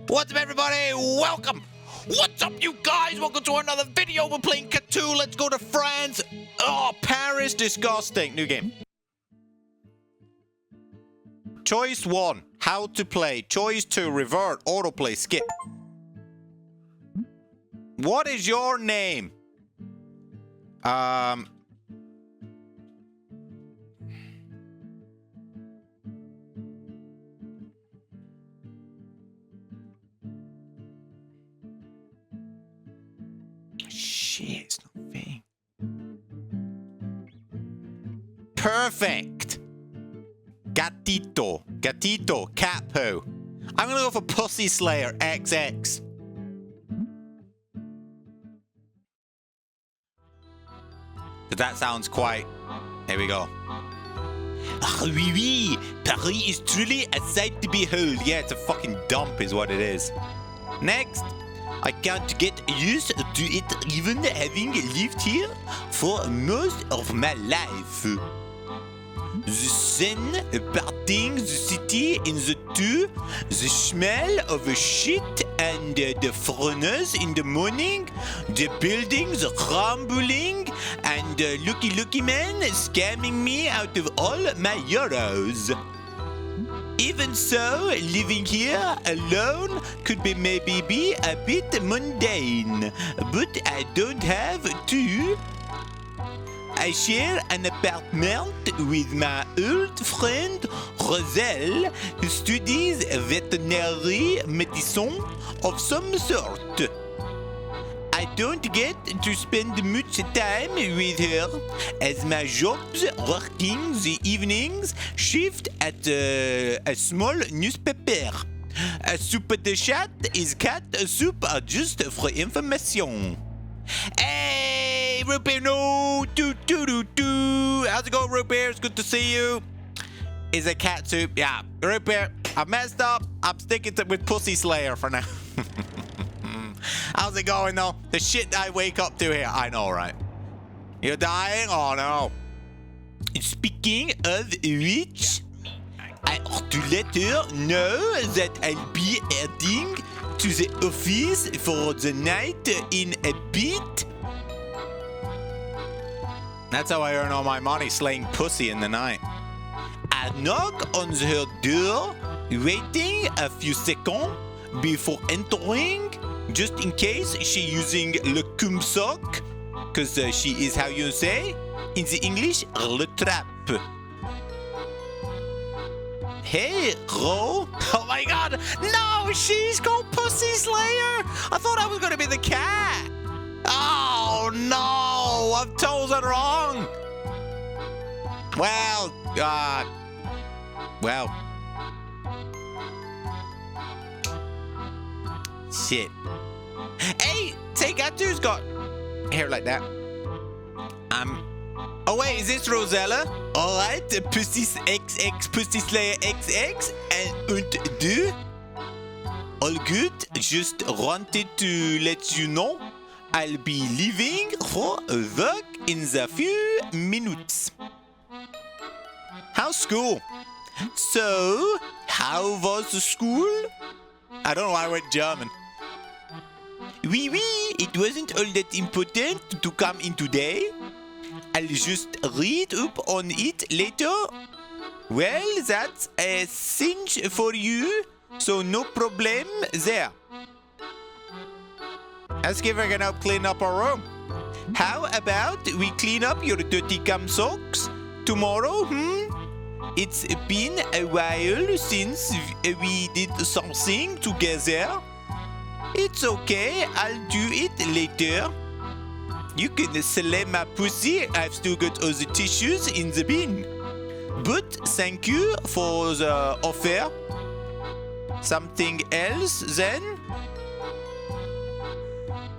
What's up, everybody? Welcome! What's up, you guys? Welcome to another video. We're playing Cateau. Let's go to France. Oh, Paris. Disgusting. New game. Choice 1. How to play. Choice 2. Revert. Autoplay. Skip. What is your name? Shit, it's not thing. Perfect. Gatito. Cateau. I'm gonna go for Pussy Slayer XX. That sounds quite... Here we go. Ah, oui, oui. Paris is truly a sight to behold. Yeah, it's a fucking dump is what it is. Next. I can't get used to it even having lived here for most of my life. The sun parting the city in the two, the smell of shit and the furnace in the morning, the buildings crumbling, and lucky man scamming me out of all my euros. Even so, living here alone could be maybe be a bit mundane, but I don't have to. I share an apartment with my old friend Roselle, who studies veterinary medicine of some sort. I don't get to spend much time with her, as my job's working the evenings shift at a small newspaper. A soup de chat is cat soup just for information. Hey, Rupert, no, how's it going, Rupert? It's good to see you. Is a cat soup? Yeah, Rupert, I messed up. I'm sticking with Pussy Slayer for now. How's it going, though? The shit I wake up to here. I know, right? You're dying? Oh, no. Speaking of which, I ought to let her know that I'll be heading to the office for the night in a bit. That's how I earn all my money, slaying pussy in the night. I knock on her door, waiting a few seconds before entering, just in case she's using le cum sock, because she is, how you say, in the English, le trap. Hey, Ro. Oh my god, no, she's called Pussy Slayer. I thought I was going to be the cat. Oh no, I've chosen wrong. Well, shit. Hey, Cateau's got hair like that. Oh wait, is this Rosella? Alright, Pussy XX, Pussy Slayer XX, and deux. All good, just wanted to let you know I'll be leaving for work in the few minutes. How's school? So, how was the school? I don't know why I went German. Oui, it wasn't all that important to come in today. I'll just read up on it later. Well, that's a cinch for you, so no problem there. Let's give her help clean up our room. How about we clean up your dirty cum socks tomorrow, It's been a while since we did something together. It's okay, I'll do it later. You can slay my pussy, I've still got all the tissues in the bin. But thank you for the offer. Something else then?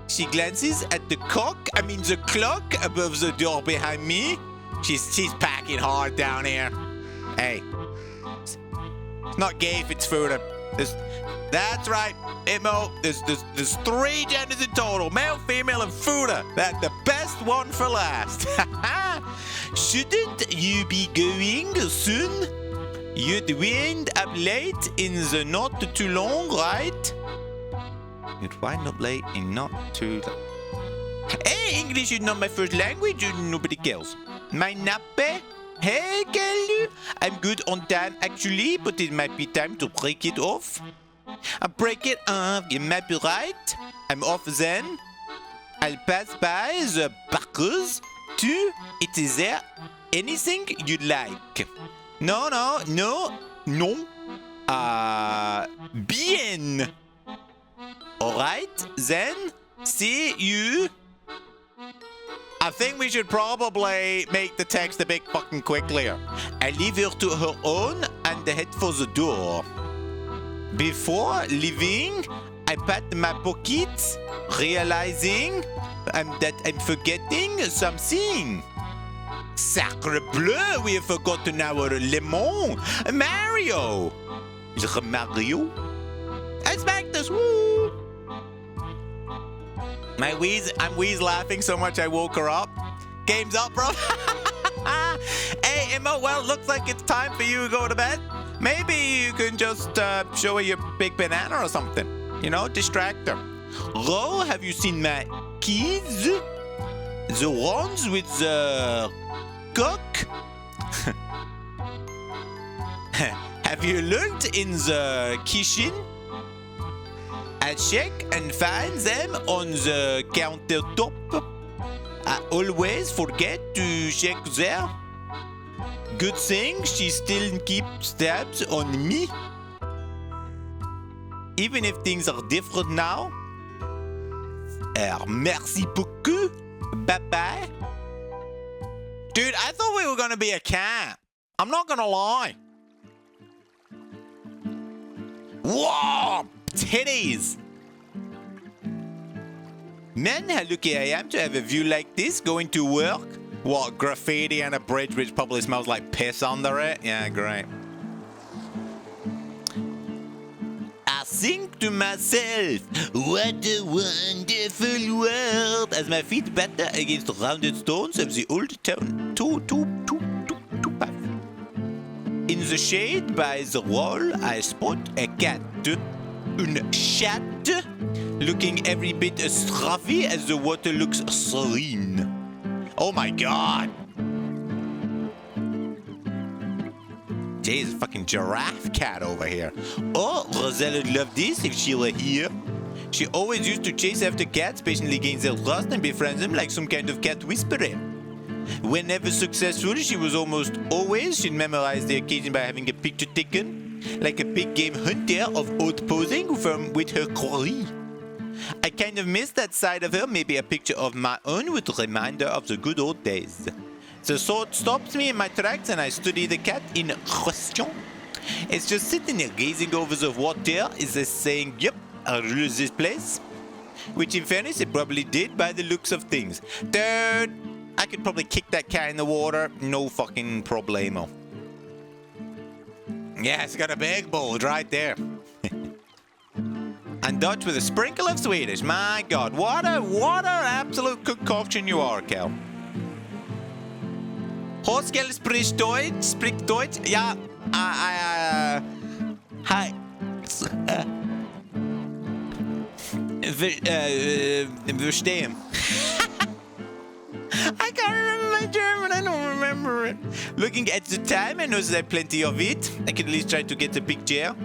She glances at the clock above the door behind me. She's packing hard down here. Hey, it's not gay if it's food. That's right, Imo. There's 3 genders in total: male, female, and Fuda. That's the best one for last. Shouldn't you be going soon? You'd wind up late in the not too long, right? You'd wind up late and not too late. Hey, English is not my first language, nobody cares. My nappe? Hey, girl, I'm good on time actually, but it might be time to break it off. I break it off, you might be right. I'm off then. I'll pass by the backers too. It is there. Anything you'd like. No. Bien. Alright, then, see you. I think we should probably make the text a bit fucking quicker. I leave her to her own and head for the door. Before leaving, I pat my pockets, realizing that I'm forgetting something. Sacre bleu, we have forgotten our lemon. Mario. Is it Mario? I smacked us, woo! I'm wheeze laughing so much I woke her up. Game's up, bro. Hey, Emma, well, looks like it's time for you to go to bed. Maybe you can just show her your big banana or something. You know, distract her. Ro, have you seen my keys? The ones with the cock? Have you looked in the kitchen? I check and find them on the countertop. I always forget to check there. Good thing she still keeps tabs on me. Even if things are different now. Merci beaucoup. Bye-bye. Dude, I thought we were going to be a cat. I'm not going to lie. Whoa! Titties! Man, how lucky I am to have a view like this going to work. What, graffiti and a bridge which probably smells like piss under it? Yeah, great. I think to myself, what a wonderful world, as my feet batter against the rounded stones of the old town. Two path. In the shade by the wall, I spot a cat. Une chatte, looking every bit as scruffy as the water looks serene. Oh my god! Jeez, fucking giraffe cat over here. Oh, Rosella would love this if she were here. She always used to chase after cats, patiently gain their trust and befriend them like some kind of cat whisperer. Whenever successful, she'd memorize the occasion by having a picture taken. Like a big game hunter of old posing with her quarry. I kind of miss that side of her. Maybe a picture of my own with a reminder of the good old days. The thought stops me in my tracks and I study the cat in question. It's just sitting there gazing over the water. Is this saying, yep, I'll rule this place? Which in fairness it probably did by the looks of things. Dude, I could probably kick that cat in the water. No fucking problemo. Yeah, it's got a big bulge right there. And Dutch with a sprinkle of Swedish. My God, what a absolute concoction you are, Kel. Hoskel spricht Deutsch? Ja, hi. Verstehen. I can't remember my German, I don't remember it. Looking at the time, I know there's plenty of it. I can at least try to get a picture.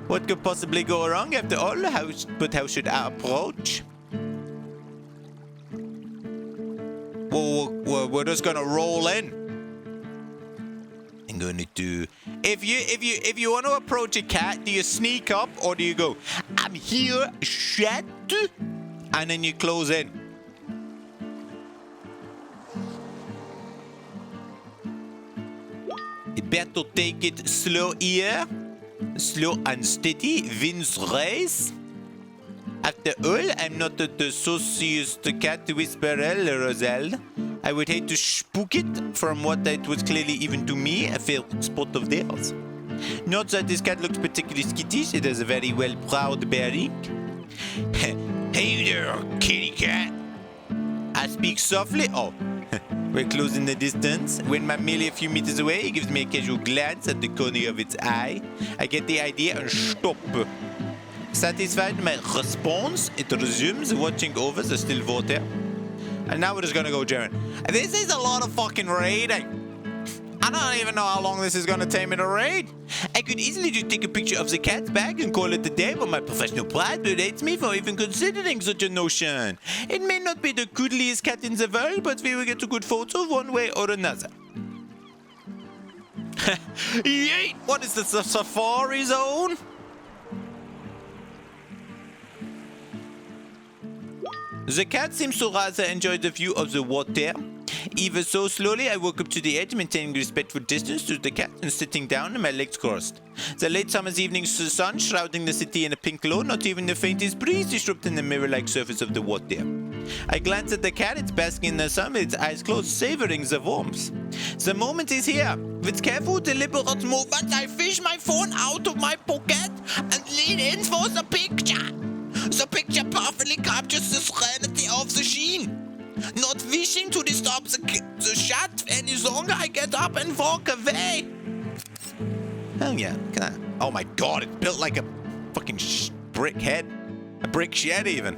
What could possibly go wrong after all? How should I approach? Whoa, we're just gonna roll in. I'm gonna do... If you want to approach a cat, do you sneak up or do you go, I'm here, chat, and then you close in? You better take it slow here. Slow and steady wins race. After all, I'm not the sauciest cat whisperer, Roselle. I would hate to spook it from what it was clearly even to me a fair spot of theirs. Not that this cat looks particularly skittish, it has a very well proud bearing. Hey there, kitty cat. I speak softly. Oh, we're close in the distance. When I'm merely a few meters away, he gives me a casual glance at the corner of its eye. I get the idea and stop. Satisfied with my response, it resumes watching over the still water. And now we're just gonna go German. This is a lot of fucking raiding. I don't even know how long this is gonna take me to raid. I could easily just take a picture of the cat's bag and call it a day, but my professional pride predates me for even considering such a notion. It may not be the cuddliest cat in the world, but we will get a good photo one way or another. Yeet! What is this, a safari zone? The cat seems to rather enjoy the view of the water. Even so, slowly I walk up to the edge, maintaining respectful distance to the cat and sitting down and my legs crossed. The late summer's evening sun shrouding the city in a pink glow, not even the faintest breeze disrupting the mirror-like surface of the water. I glance at the cat, it's basking in the sun with its eyes closed, savoring the warmth. The moment is here. With careful, deliberate movements, I fish my phone out of my pocket and lean in for the picture. The picture perfectly captures the serenity of the scene. Not wishing to disturb the shot any longer, I get up and walk away. Oh yeah, look at that. Oh my god, it's built like a fucking brick head. A brick shed even.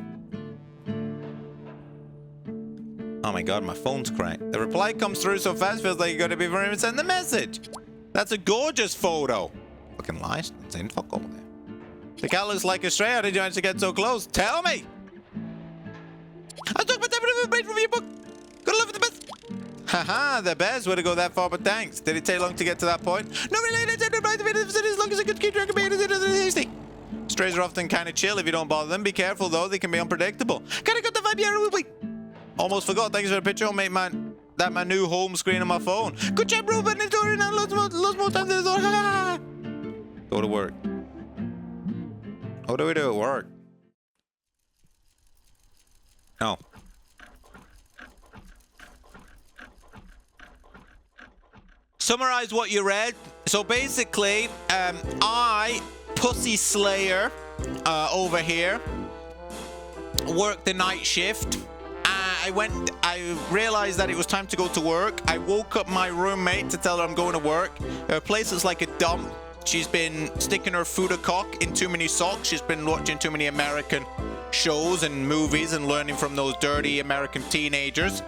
Oh my god, my phone's cracked. The reply comes through so fast, feels like you gotta be very much send the message. That's a gorgeous photo. Fucking lies. Fuck over there. The cat looks like a stray. How did you manage to get so close? Tell me! I took my time to break from your book. Gotta live with the best. Haha, the best. Way to go that far, but thanks. Did it take long to get to that point? No, really, I didn't write the video as long as I could keep track of it. Strays are often kind of chill if you don't bother them. Be careful, though. They can be unpredictable. Kinda got the vibe here. Wait. Almost forgot. Thanks for the picture. I'll make my new home screen on my phone. Good job, Ruben. It's already now. Lots more time to the Go to work. What do we do at work? Oh. Summarize what you read. So basically, Pussy Slayer, over here, worked the night shift. I realized that it was time to go to work. I woke up my roommate to tell her I'm going to work. Her place is like a dump. She's been sticking her foot a cock in too many socks. She's been watching too many American shows and movies and learning from those dirty American teenagers.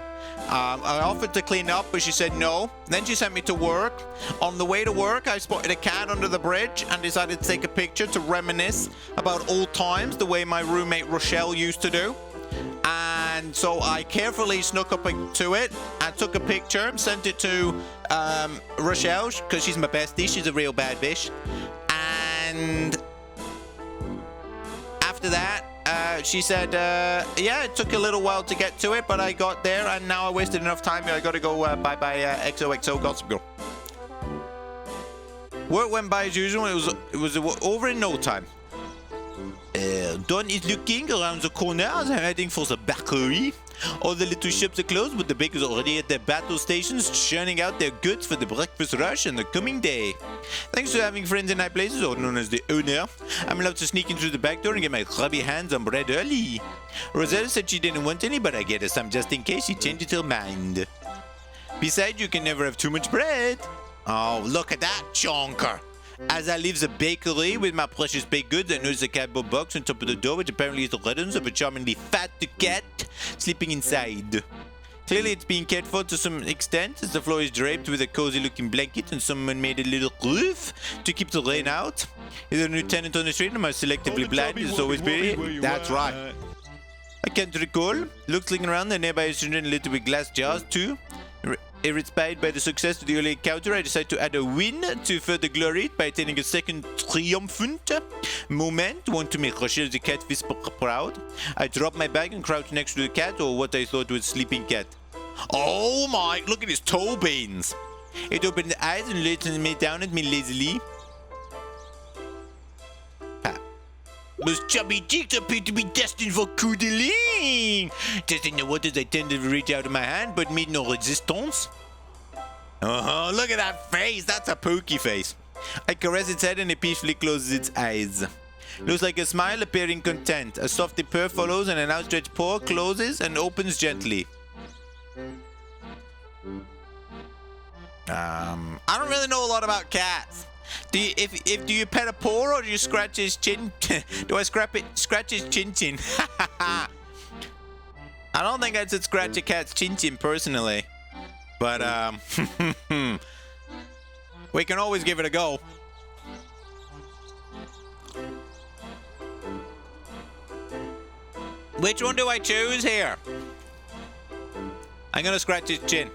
I offered to clean up, but she said no. Then she sent me to work. On the way to work, I spotted a cat under the bridge and decided to take a picture to reminisce about old times, the way my roommate Rochelle used to do. And so I carefully snuck up to it and took a picture, sent it to Rochelle, because she's my bestie. She's a real bad bitch. And after that, she said, yeah, it took a little while to get to it, but I got there, and now I wasted enough time. I gotta go bye-bye XOXO Gossip Girl. Work went by as usual. It was over in no time. Don is looking around the corner as I'm heading for the bakery. All the little shops are closed, but the bakers are already at their battle stations, churning out their goods for the breakfast rush and the coming day. Thanks to having friends in high places, or known as the owner, I'm allowed to sneak in through the back door and get my grubby hands on bread early. Roselle said she didn't want any, but I get her some just in case she changes her mind. Besides, you can never have too much bread. Oh, look at that chonker. As I leave the bakery with my precious baked goods, I notice a cardboard box on top of the door, which apparently is the riddance of a charmingly fat cat sleeping inside. Clearly, it's being cared for to some extent, as the floor is draped with a cozy-looking blanket and someone made a little roof to keep the rain out. Is there a new tenant on the street? Am I selectively blind? It's always been. That's right. I can't recall. Looking around, the nearby is littered with glass jars, too. Inspired by the success of the early encounter, I decided to add a win to further glory it by attaining a second triumphant moment, one to make Rochelle the cat whisper proud. I dropped my bag and crouched next to the cat, or what I thought was a sleeping cat. Oh my, look at his toe beans. It opened the eyes and looked me down at me lazily. Those chubby cheeks appear to be destined for cuddling. Testing the waters, I tended to reach out of my hand, but meet no resistance. Oh, look at that face. That's a pokey face. I caress its head and it peacefully closes its eyes. Looks like a smile appearing content. A softy purr follows and an outstretched paw closes and opens gently. I don't really know a lot about cats. Do you pet a paw or do you scratch his chin? Do I scratch his chin? I don't think I should scratch a cat's chin personally. But we can always give it a go. Which one do I choose here? I'm gonna scratch his chin.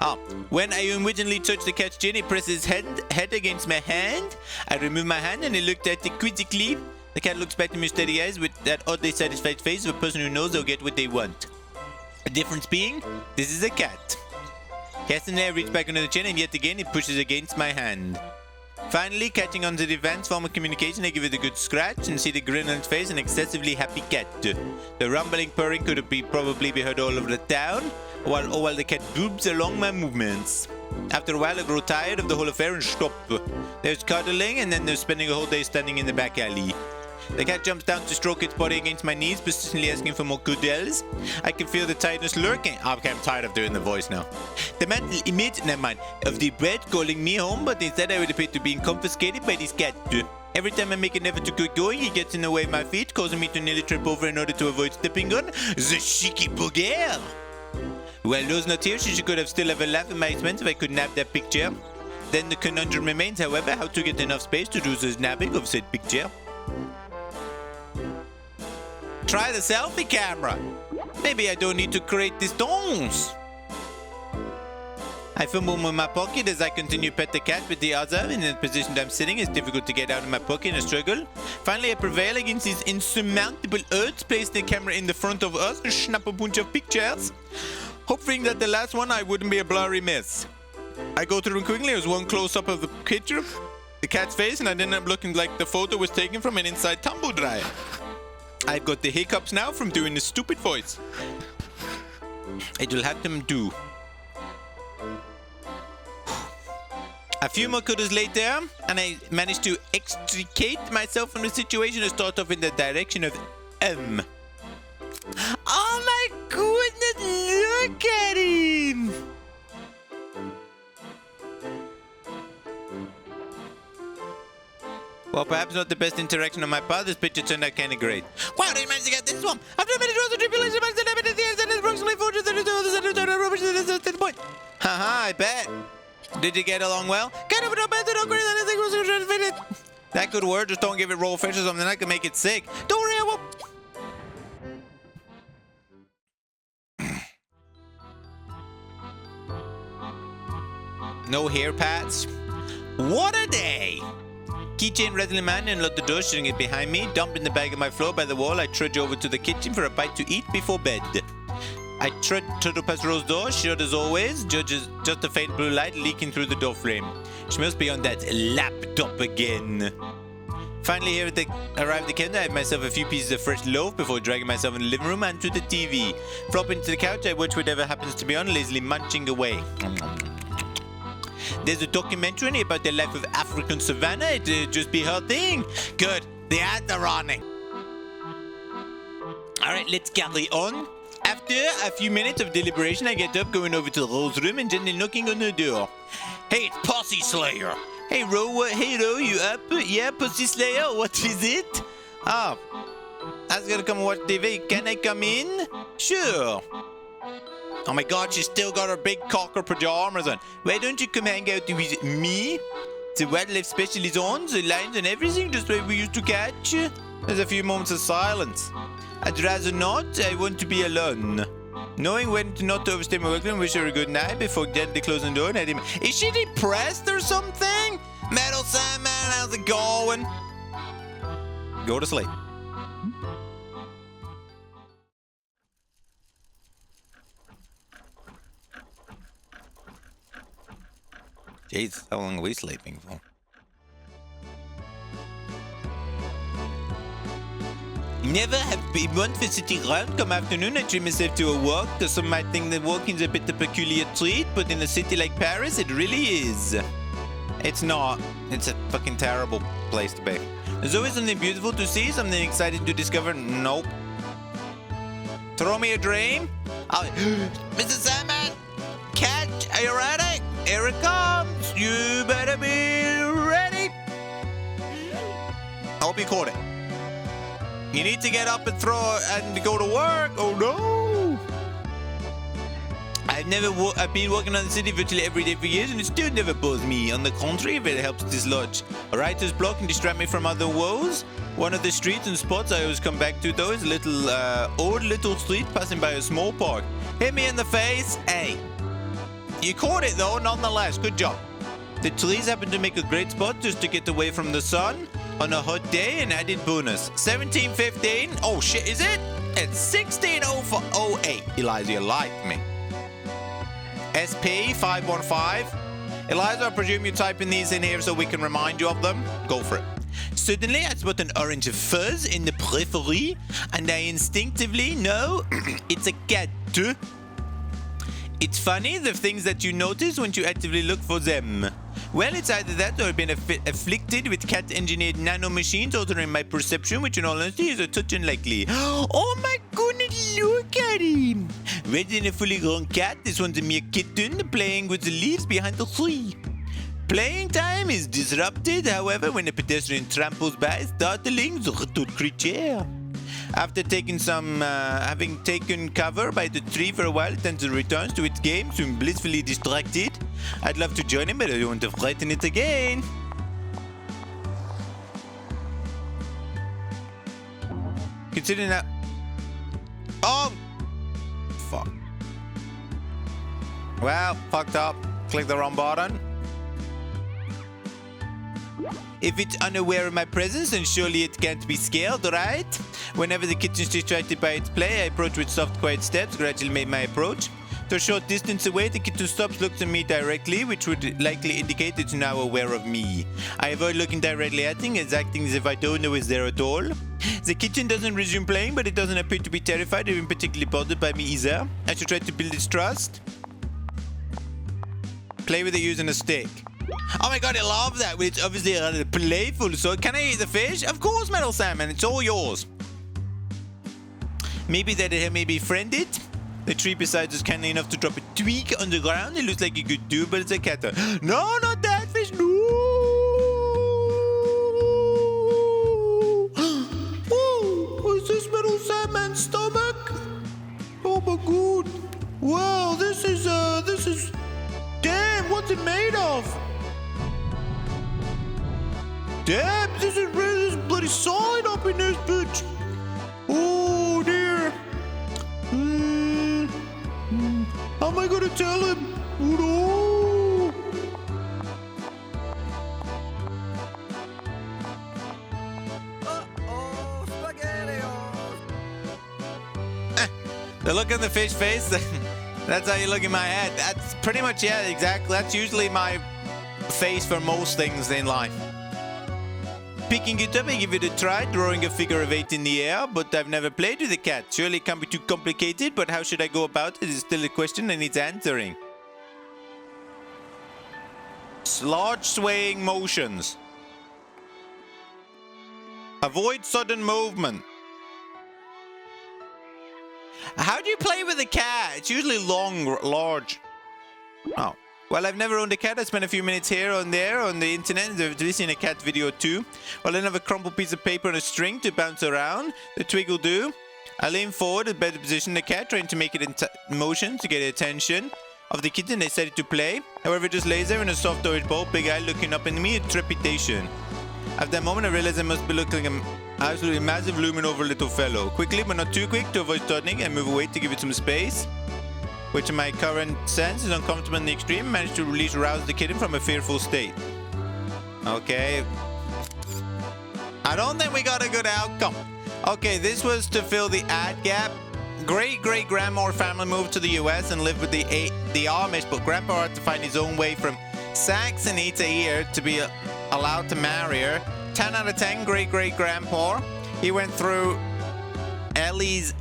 Oh, when I unwittingly touch the cat's chin, he presses his head against my hand. I remove my hand and he looked at it quizzically. The cat looks back to me with steady eyes with that oddly satisfied face of a person who knows they'll get what they want. The difference being, this is a cat. Cat and I reach back under the chin and yet again it pushes against my hand. Finally, catching on to the advanced form of communication, I give it a good scratch and see the grin on its face, an excessively happy cat. The rumbling purring could probably be heard all over the town, while the cat boops along my movements. After a while, I grow tired of the whole affair and stop. There's cuddling, and then there's spending a whole day standing in the back alley. The cat jumps down to stroke its body against my knees, persistently asking for more cuddles. I can feel the tiredness lurking. Okay, I'm tired of doing the voice now. The mental image, of the bread calling me home, but instead I would appear to being confiscated by this cat. Every time I make an effort to get going, he gets in the way of my feet, causing me to nearly trip over in order to avoid stepping on the cheeky bugger. Well, those not here, she could have still have a laugh at my expense if I could nab that picture. Then the conundrum remains, however, how to get enough space to do the snapping of said picture. Try the selfie camera. Maybe I don't need to create distance. I fumble in my pocket as I continue to pet the cat with the other. In the position I'm sitting, it's difficult to get out of my pocket in a struggle. Finally, I prevail against these insurmountable odds, place the camera in the front of us and snap a bunch of pictures, hoping that the last one I wouldn't be a blurry mess. I go through them quickly. There's one close-up of the picture of the cat's face, and I ended up looking like the photo was taken from an inside tumble dryer. I've got the hiccups now from doing the stupid voice. It will have them do. A few more cuddles later, and I managed to extricate myself from the situation and start off in the direction of M. Oh my goodness, look at him! Well, perhaps not the best interaction on my part. This picture turned out kind of great. Wow, they managed to get this one! After many draws of tribulation, I said at the end, and approximately 432 to the point. Haha, I bet. Did you get along well? Kind of no better, no greater than anything was trying to fit it. That could work, just don't give it raw fish or something. I can make it sick. Don't worry, I won't. No hair pats. What a day! Keychain readily man and locked the door, shutting it behind me. Dumping the bag on my floor by the wall, I trudge over to the kitchen for a bite to eat before bed. I trudge past Rose's door, shut as always, just a faint blue light leaking through the door frame. She must be on that laptop again. Finally, here arrived at the kitchen, I have myself a few pieces of fresh loaf before dragging myself in the living room and to the TV. Flopping into the couch, I watch whatever happens to be on, lazily munching away. There's a documentary about the life of African savannah. It'd just be her thing. Good. The ads are running. Alright, let's carry on. After a few minutes of deliberation, I get up, going over to Rose's room and gently knocking on the door. Hey, it's Pussy Slayer. Hey, Ro, you up? Yeah, Pussy Slayer, what is it? Oh, I was gonna come and watch TV. Can I come in? Sure. Oh my god, she's still got her big cocker pajamas on. Why don't you come hang out with me? The wildlife specialist on, the lines and everything, just like we used to catch. There's a few moments of silence. I'd rather not. I want to be alone. Knowing when to not to overstay my welcome, wish her a good night before gently closing the door and heading. Is she depressed or something? Metal Sandman, how's it going? Go to sleep. Jeez, how long are we sleeping for? Never have been one for sitting around. Come afternoon, I treat myself to a walk. Some might think that walking's a bit of a peculiar treat, but in a city like Paris, it really is. It's not. It's a fucking terrible place to be. There's always something beautiful to see, something exciting to discover. Nope. Throw me a dream? Mr. Sandman! Catch! Are you ready? Here it comes! You better be ready! hope you caught it. You need to get up and throw and go to work. Oh no! I've been working on the city virtually every day for years, and it still never bores me. On the contrary, if it helps dislodge a writer's block and distract me from other woes. One of the streets and spots I always come back to, though, is a little old little street passing by a small park. Hit me in the face. Hey, you caught it though, nonetheless. Good job. The trees happen to make a great spot just to get away from the sun on a hot day. An added bonus. 1715. Oh shit, is it? It's 1608. Eliza, you like me. SP 515. Eliza, I presume you're typing these in here so we can remind you of them. Go for it. Suddenly, I spot an orange fuzz in the periphery, and I instinctively know it's a cat. It's funny, the things that you notice when you actively look for them. Well, it's either that or I've been afflicted with cat-engineered nanomachines altering my perception, which in all honesty is a touch unlikely. Oh my goodness, look at him! Rather than a fully grown cat, this one's a mere kitten playing with the leaves behind the tree. Playing time is disrupted, however, when a pedestrian tramples by, startling the little creature. After taking having taken cover by the tree for a while, it then returns to its game, soon blissfully distracted. I'd love to join him, but I don't want to frighten it again. Considering that... Oh! Fuck. Well, fucked up. Click the wrong button. If it's unaware of my presence, then surely it can't be scared, right? Whenever the kitchen's distracted by its play, I approach with soft, quiet steps, gradually make my approach. To a short distance away, the kitten stops, looks at me directly, which would likely indicate it's now aware of me. I avoid looking directly at him, as acting as if I don't know it's there at all. The kitten doesn't resume playing, but it doesn't appear to be terrified or even particularly bothered by me either. I should try to build its trust. Play with it using a stick. Oh my god, I love that. It's obviously rather playful. So can I eat the fish? Of course, Metal Salmon. It's all yours. Maybe that it may befriend it. The tree beside us kindly enough to drop a twig on the ground. It looks like you could do, but it's a cat. No, not that fish. No. Oh, is this Metal Salmon's stomach? Oh my god. Wow, this is damn, what's it made of? Damn, this is bloody solid up in this bitch. Oh dear. How am I gonna tell him? Oh no. Uh-oh, SpaghettiOs. The look on the fish face, that's how you look in my head. That's pretty much, yeah, exactly. That's usually my face for most things in life. Picking it up, I give it a try, drawing a figure of 8 in the air, but I've never played with a cat. Surely it can't be too complicated, but how should I go about it is still a question that needs answering. Large swaying motions. Avoid sudden movement. How do you play with a cat? It's usually large. Oh. Well, I've never owned a cat. I spent a few minutes here and there on the internet. I've seen a cat video too. Well, I have a crumpled piece of paper and a string to bounce around. The twig will do. I lean forward in better position the cat, trying to make it in motion to get the attention of the kitten. They decided to play. However, it just lays there in a soft orange ball, big eye looking up at me in trepidation. At that moment, I realized I must be looking like an absolutely massive looming over little fellow. Quickly, but not too quick, to avoid startling, I move away to give it some space, which in my current sense is uncomfortable in the extreme. Managed to rouse the kitten from a fearful state. Okay. I don't think we got a good outcome. Okay, this was to fill the ad gap. Great-great-grandma family moved to the US and lived with the Amish, but Grandpa had to find his own way from Saxony to here to be allowed to marry her. 10 out of 10, great-great-grandpa. He went through Eli's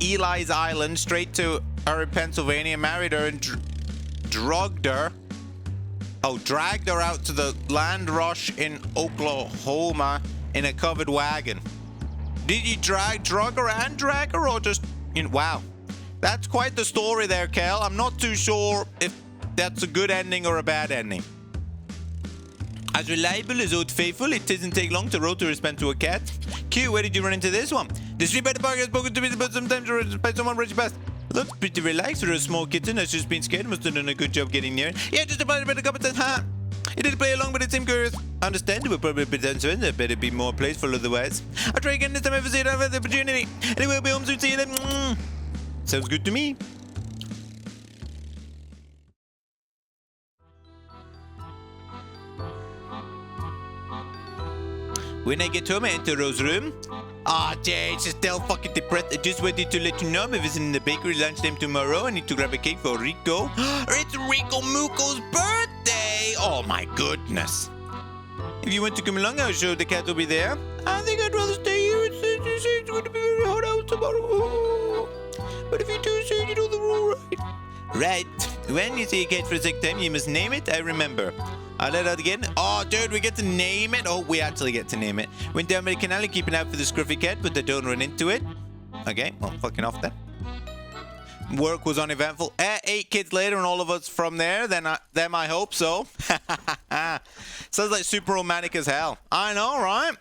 Island straight to her in Pennsylvania, married her and dragged her out to the land rush in Oklahoma in a covered wagon. Did he drag her or just, wow. That's quite the story there, Kel. I'm not too sure if that's a good ending or a bad ending. As reliable as Old Faithful, it doesn't take long to roll to respond to a cat. Q, where did you run into this one? The street by the park has spoken to me, but sometimes by someone rushing past. Looks pretty relaxed for a small kitten that's just been scared. Must have done a good job getting near. Yeah, just about a couple times. Ha! He didn't play along, but it seemed curious. Understandable, probably a bit uncertain. There better be more playful otherwise. I'll try again this time if I see it. I've had the opportunity. Anyway, we'll be home soon. See you then. Sounds good to me. When I get home, I enter Rose's room. Ah, Jay, she's still fucking depressed. I just wanted to let you know I'm visiting the bakery lunchtime tomorrow. I need to grab a cake for Rico. It's Rico Muko's birthday! Oh my goodness. If you want to come along, I'll show the cat will be there. I think I'd rather stay here. It's going to be very hot out tomorrow. But if you do say you know the rule, right? Right. When you see a cat for a second time, you must name it. I remember. I'll let out again. Oh, dude, we get to name it. Oh, we actually get to name it. Went down by the canal and keep an eye out for the scruffy cat, but they don't run into it. Okay, well, fucking off then. Work was uneventful. 8 kids later and all of us from there, then I hope so. Sounds like super romantic as hell. I know, right?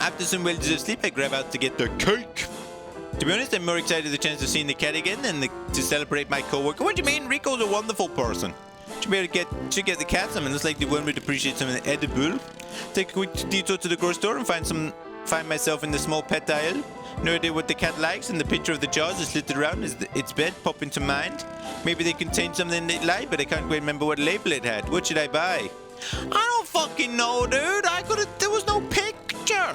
After some well-deserved sleep, I grab out to get the cake. To be honest, I'm more excited the chance of seeing the cat again than to celebrate my co-worker. What do you mean? Rico's a wonderful person. Should be able to get the cat something. Looks like the one would appreciate something edible. Take a quick detour to the grocery store and find myself in the small pet aisle. No idea what the cat likes, and the picture of the jaws is littered around its bed pop into mind. Maybe they contain something they like, but I can't quite remember what label it had. What should I buy? I don't fucking know, dude. There was no picture.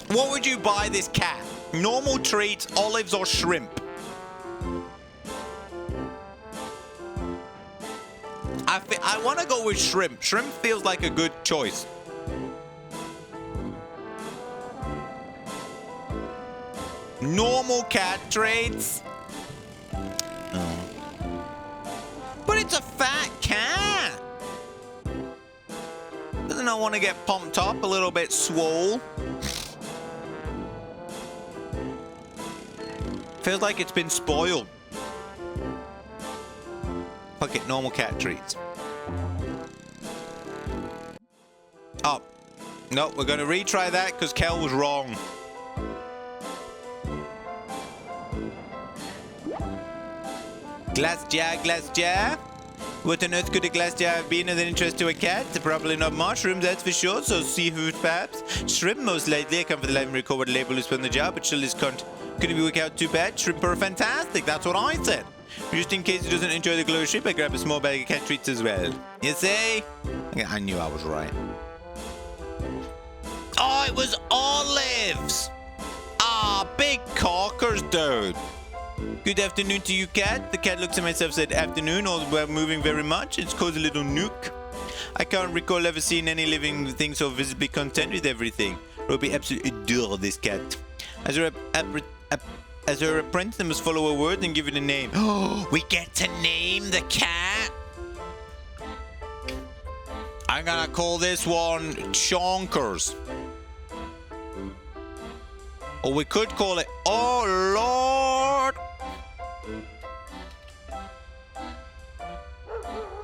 What would you buy this cat? Normal treats, olives, or shrimp? I want to go with shrimp. Shrimp feels like a good choice. Normal cat treats. Oh. But it's a fat cat. Doesn't it want to get pumped up, a little bit swole? Feels like it's been spoiled. Fuck it, normal cat treats. Oh. No, we're going to retry that because Kel was wrong. Glass jar, glass jar. What on earth could a glass jar have been of interest to a cat? Probably not mushrooms, that's for sure, so seafood perhaps. Shrimp most likely. I can't for the life and recall what label is on the jar, but still this couldn't work out too bad. Shrimp are fantastic, that's what I said. Just in case he doesn't enjoy the glow shrimp, I grab a small bag of cat treats as well. You see? I knew I was right. Oh, it was olives! Ah, big cockers, dude. Good afternoon to you, cat. The cat looks at myself, said afternoon, all while moving very much. It's caused a little nuke. I can't recall ever seeing any living thing so visibly content with everything. Ruby absolutely adore this cat. As her apprentice, I must follow her word and give it a name. Oh, we get to name the cat? I'm gonna call this one Chonkers. Or we could call it, oh Lord.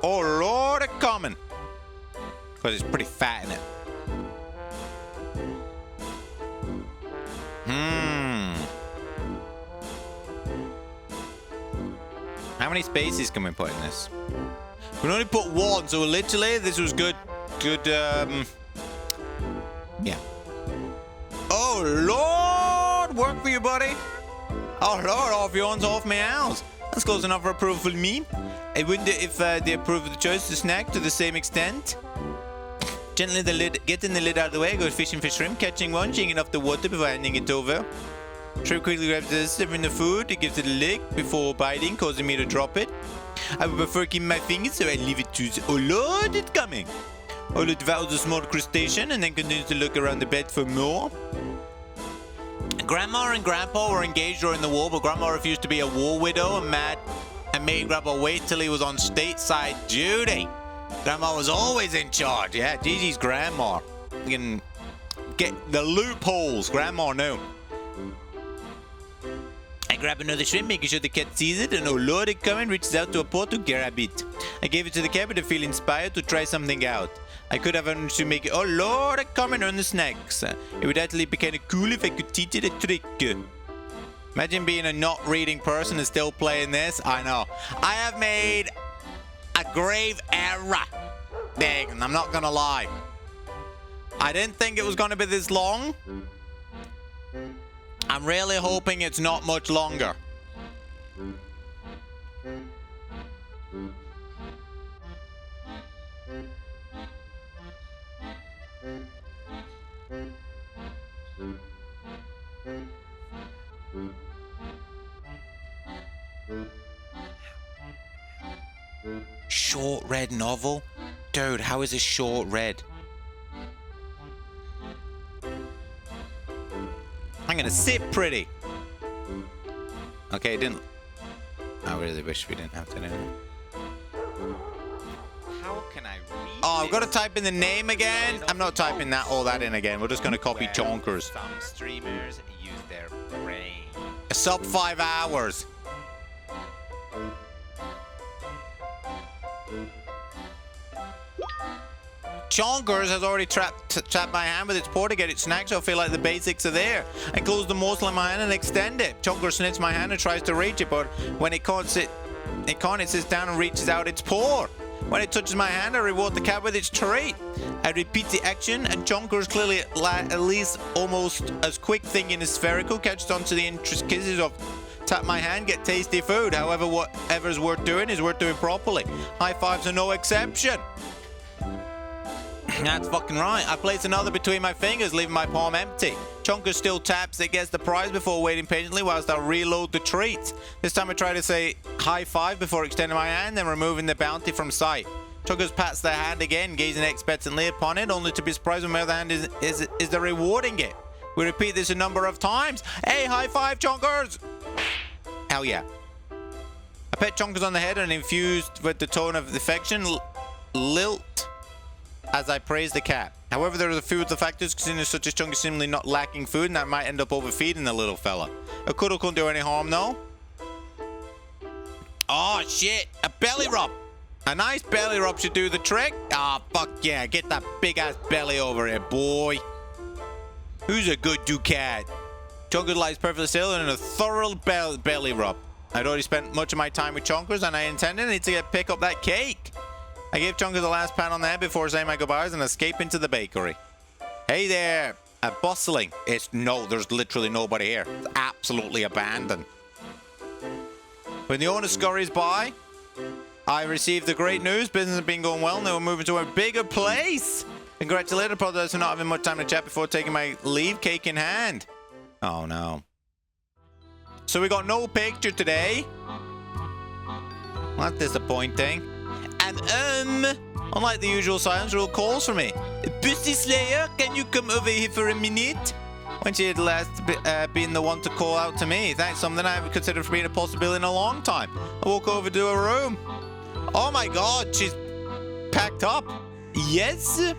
Oh Lord, it's coming. Because it's pretty fat in it. How many spaces can we put in this? We can only put one, so literally this was good. Yeah. Oh Lord, work for you, buddy. Oh Lord, off yawns, off my house. That's close enough for approval for me. I wonder if they approve of the choice to snack to the same extent. Gently getting the lid out of the way, go fishing for shrimp, catching one, shaking it off the water before handing it over. Shrimp quickly grabs the serving the food, it gives it a lick before biting, causing me to drop it. I would prefer keeping my fingers, so I leave it to... Oh Lord, it's coming! Olo devours a small crustacean and then continues to look around the bed for more. Grandma and Grandpa were engaged during the war, but Grandma refused to be a war widow and made Grandpa wait till he was on stateside duty. Grandma was always in charge. Yeah, Gigi's grandma. You can get the loopholes. Grandma knew. I I grab another shrimp, making sure the cat sees it, and oh lord, it coming, reaches out to a paw to grab it. I gave it to the cat with a feel inspired to try something out. I could have managed to make it, oh lord, it coming on the snacks. It would actually be kind of cool if I could teach it a trick. Imagine being a not reading person and still playing this. I know. I have made a grave error. Dang, I'm not gonna lie. I didn't think it was gonna be this long. I'm really hoping it's not much longer. Short red novel? Dude, how is this short red? I'm gonna sit pretty. Okay, it didn't. I really wish we didn't have to do it. How can I read? Oh, I've got to type in the name again. I'm not typing all that in again. We're just gonna copy chonkers. Some streamers use their brain. Sub 5 hours. Chonkers has already trapped my hand with its paw to get its snack, so I feel like the basics are there. I close the morsel in my hand and extend it. Chonkers sniffs my hand and tries to reach it, but when it can't, it sits down and reaches out its paw. When it touches my hand, I reward the cat with its treat. I repeat the action, and Chonkers, clearly at least almost as quick thinking as spherical, catches onto the intricacies of tap my hand, get tasty food. However, whatever's worth doing is worth doing properly. High fives are no exception. That's fucking right. I place another between my fingers, leaving my palm empty. Chonker still taps it, gets the prize before waiting patiently whilst I reload the treats. This time I try to say high five before extending my hand and removing the bounty from sight. Chonker pats their hand again, gazing expectantly upon it, only to be surprised when my other hand is the rewarding it. We repeat this a number of times. Hey, high five, Chonkers! Hell yeah. I pet Chonkers on the head and infused with the tone of affection, lilt as I praise the cat. However, there are a few other factors, considering such as Chunk is seemingly not lacking food, and I might end up overfeeding the little fella. A cuddle couldn't do any harm, though. Oh, shit. A belly rub. A nice belly rub should do the trick. Ah, fuck yeah. Get that big-ass belly over here, boy. Who's a good cat? Chunker lies perfectly still and in a thorough belly rub. I'd already spent much of my time with Chonkers, and I intended to pick up that cake. I gave Chunker the last pat on the head before saying my goodbyes and escape into the bakery. Hey there, bustling. There's literally nobody here. It's absolutely abandoned. When the owner scurries by, I received the great news. Business has been going well and they were moving to a bigger place. Congratulations, apologize for not having much time to chat before taking my leave, cake in hand. Oh no. So we got no picture today. Well, that's disappointing. And unlike the usual silence, rule calls for me. Pussy Slayer, can you come over here for a minute? When she had last been the one to call out to me. That's something I haven't considered for being a possibility in a long time. I walk over to her room. Oh my god, she's packed up. Yes?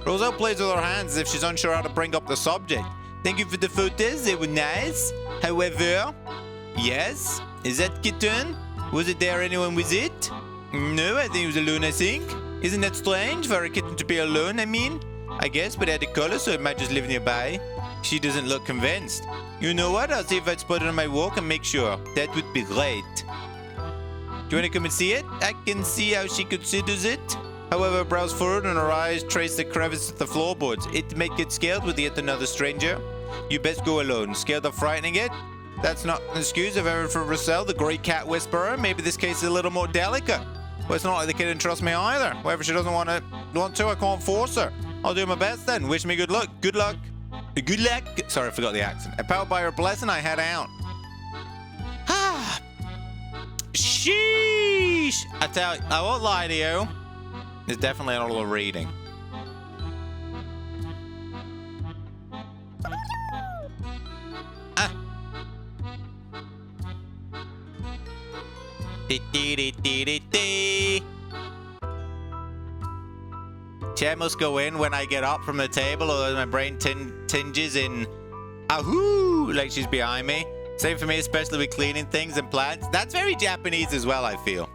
Roselle plays with her hands as if she's unsure how to bring up the subject. Thank you for the photos, they were nice. However, yes? Is that kitten? Was it there anyone with it? No, I think it was alone, I think. Isn't that strange for a kitten to be alone, I mean? I guess, but I had a color, so it might just live nearby. She doesn't look convinced. You know what? I'll see if I'd spot it on my walk and make sure. That would be great. Do you want to come and see it? I can see how she considers it. However, her brows furrowed and her eyes trace the crevice of the floorboards. It might get scared with yet another stranger. You best go alone. Scared of frightening it? That's not an excuse I've ever for Russell, the great cat whisperer. Maybe this case is a little more delicate. Well, it's not like the kid didn't trust me either. Whatever she doesn't want to, I can't force her. I'll do my best then. Wish me good luck. Good luck. Good luck. Sorry, I forgot the accent. Empowered by her blessing, I head out. Ah. Sheesh. I tell you, I won't lie to you. There's definitely a lot of reading. Chair must go in when I get up from the table, or my brain tinges in ahoo, like she's behind me. Same for me, especially with cleaning things and plants. That's very Japanese as well, I feel.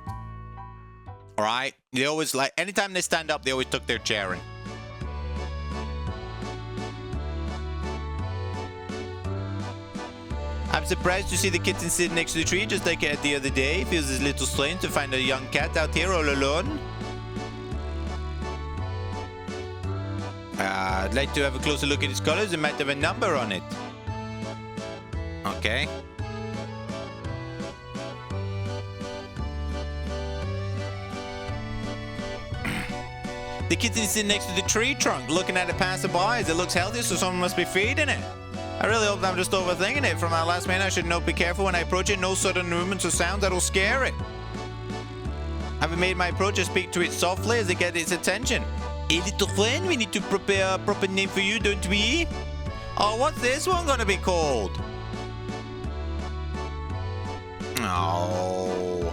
All right? They always like, anytime they stand up, they always tuck their chair in. I'm surprised to see the kitten sitting next to the tree just like the other day. Feels a little strange to find a young cat out here all alone. I'd like to have a closer look at its colors. It might have a number on it. Okay. The kitten is sitting next to the tree trunk, looking at it passerby as it looks healthy, so someone must be feeding it. I really hope I'm just overthinking it. From our last minute, I should note, be careful when I approach it. No sudden movements or sounds that'll scare it. Having made my approach, I speak to it softly as it gets its attention. Hey, little friend, we need to prepare a proper name for you, don't we? Oh, what's this one gonna be called? Oh.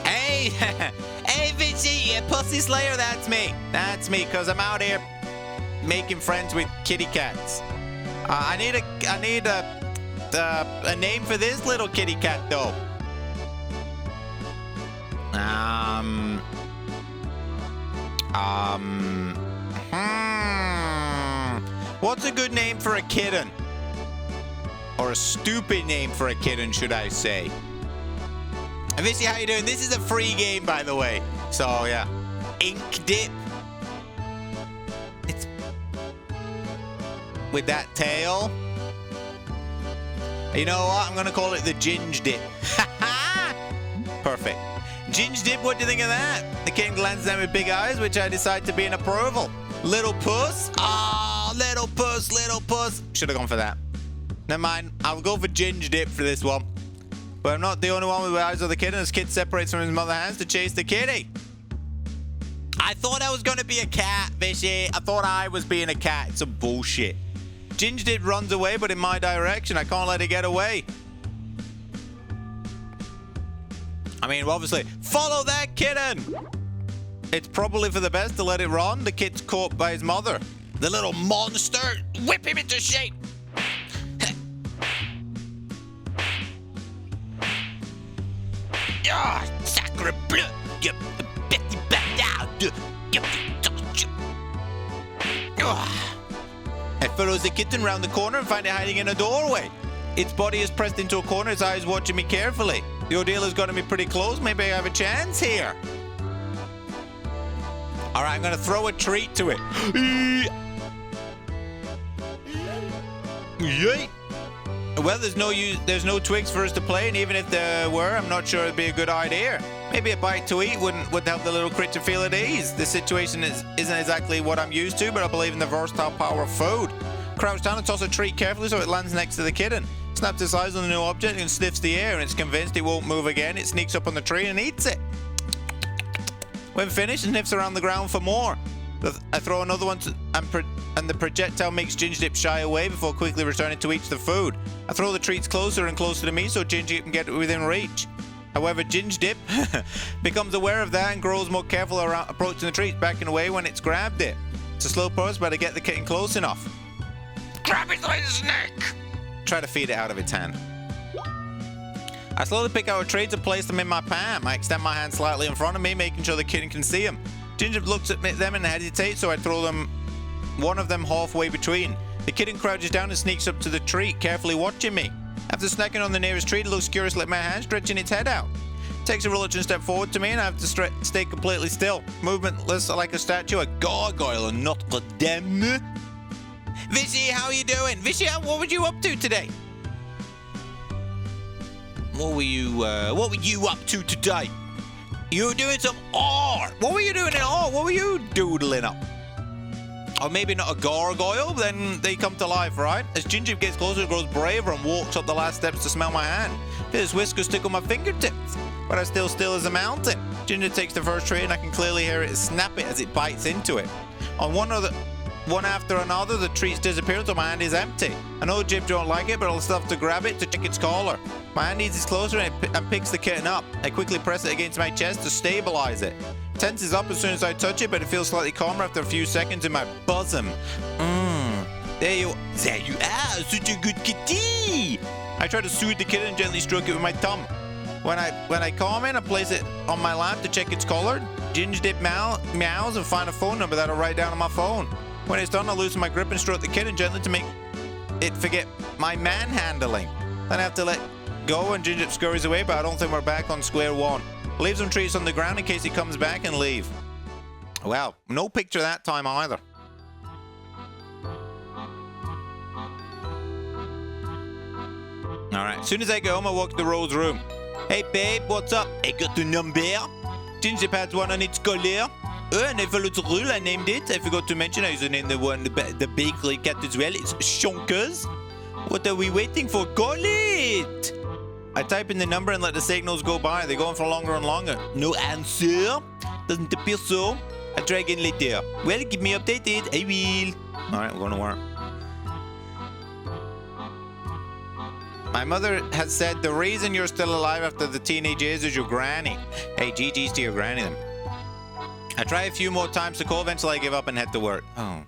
Hey, hey, Vinci, Pussy Slayer, that's me. That's me, because I'm out here making friends with kitty cats. I need a name for this little kitty cat, though. What's a good name for a kitten? Or a stupid name for a kitten, should I say? Vinci, how you doing? This is a free game, by the way. So, yeah. Ink Dip. It's... with that tail. You know what? I'm going to call it the Ginge Dip. Perfect. Ginge Dip, what do you think of that? The kitten glances at me with big eyes, which I decide to be an approval. Little puss? Oh, little puss, little puss. Should have gone for that. Never mind. I'll go for Ginge Dip for this one. But I'm not the only one with the eyes of the kitten as kid separates from his mother's hands to chase the kitty. I thought I was going to be a cat, Vishy. I thought I was being a cat. It's some bullshit. Ginge Dip runs away, but in my direction. I can't let it get away. I mean, obviously, follow that kitten. It's probably for the best to let it run. The kid's caught by his mother. The little monster. Whip him into shape. Ah, sacre bleu! You Betty bastard! I follows the kitten round the corner and find it hiding in a doorway. Its body is pressed into a corner, its eyes watching me carefully. The ordeal has gotten me pretty close. Maybe I have a chance here. All right, I'm going to throw a treat to it. Yay! Well, there's no twigs for us to play, and even if there were, I'm not sure it'd be a good idea. Maybe a bite to eat would help the little creature feel at ease. This situation isn't exactly what I'm used to, but I believe in the versatile power of food. Crouch down and toss a treat carefully so it lands next to the kitten. Snaps its eyes on the new object and sniffs the air, and it's convinced it won't move again. It sneaks up on the tree and eats it. When finished, it sniffs around the ground for more. I throw another one and the projectile makes Ginge Dip shy away before quickly returning to eat the food. I throw the treats closer and closer to me so Ginge Dip can get within reach. However, Ginge Dip becomes aware of that and grows more careful around approaching the treats, backing away when it's grabbed it. It's a slow process, but I get the kitten close enough. Grab it by his neck! Try to feed it out of its hand. I slowly pick out treats and place them in my palm. I extend my hand slightly in front of me, making sure the kitten can see them. Ginge Dip looks at them and hesitates, so I throw one of them halfway between. The kitten crouches down and sneaks up to the treat, carefully watching me. After snacking on the nearest treat, it looks curiously at my hand, stretching its head out. It takes a reluctant step forward to me, and I have to stay completely still, movementless like a statue, a gargoyle and not a dame. Vishy, how are you doing? Vishy, what were you up to today? What were you up to today? You were doing some art. What were you doing in art? What were you doodling up? Or maybe not a gargoyle, then they come to life, right? As Ginge Dip gets closer, it grows braver and walks up the last steps to smell my hand. His whiskers tickle my fingertips, but I'm still still as a mountain. Ginge Dip takes the first treat, and I can clearly hear it snap it as it bites into it. On one after another, the treats disappear until my hand is empty. I know Jib don't like it, but I'll still have to grab it to check its collar. My hand eases closer and picks the kitten up. I quickly press it against my chest to stabilize it. Tenses up as soon as I touch it, but it feels slightly calmer after a few seconds in my bosom. There you are, such a good kitty. I try to soothe the kitten and gently stroke it with my thumb. When I calm it, I place it on my lap to check its collar. Ginger dip meows and find a phone number that I'll write down on my phone. When it's done, I loosen my grip and stroke the kitten gently to make it forget my manhandling. Then I have to let go and Ginger scurries away, but I don't think we're back on square one. Leave some treats on the ground in case he comes back and leave. Well, no picture that time either. Alright, as soon as I get home, I walk to the Rose room. Hey babe, what's up? I got the number. Ginger pads one on its collar. And I followed the rule, I named it. I forgot to mention I used to name the bakery cat as well. It's Shonkers. What are we waiting for? Call it! I type in the number and let the signals go by. They go on for longer and longer. No answer? Doesn't appear so. I try again later. Well, keep me updated. I will. Alright, we're going to work. My mother has said the reason you're still alive after the teenage years is your granny. Hey, GG's to your granny then. I try a few more times to call, eventually I give up and head to work. Oh.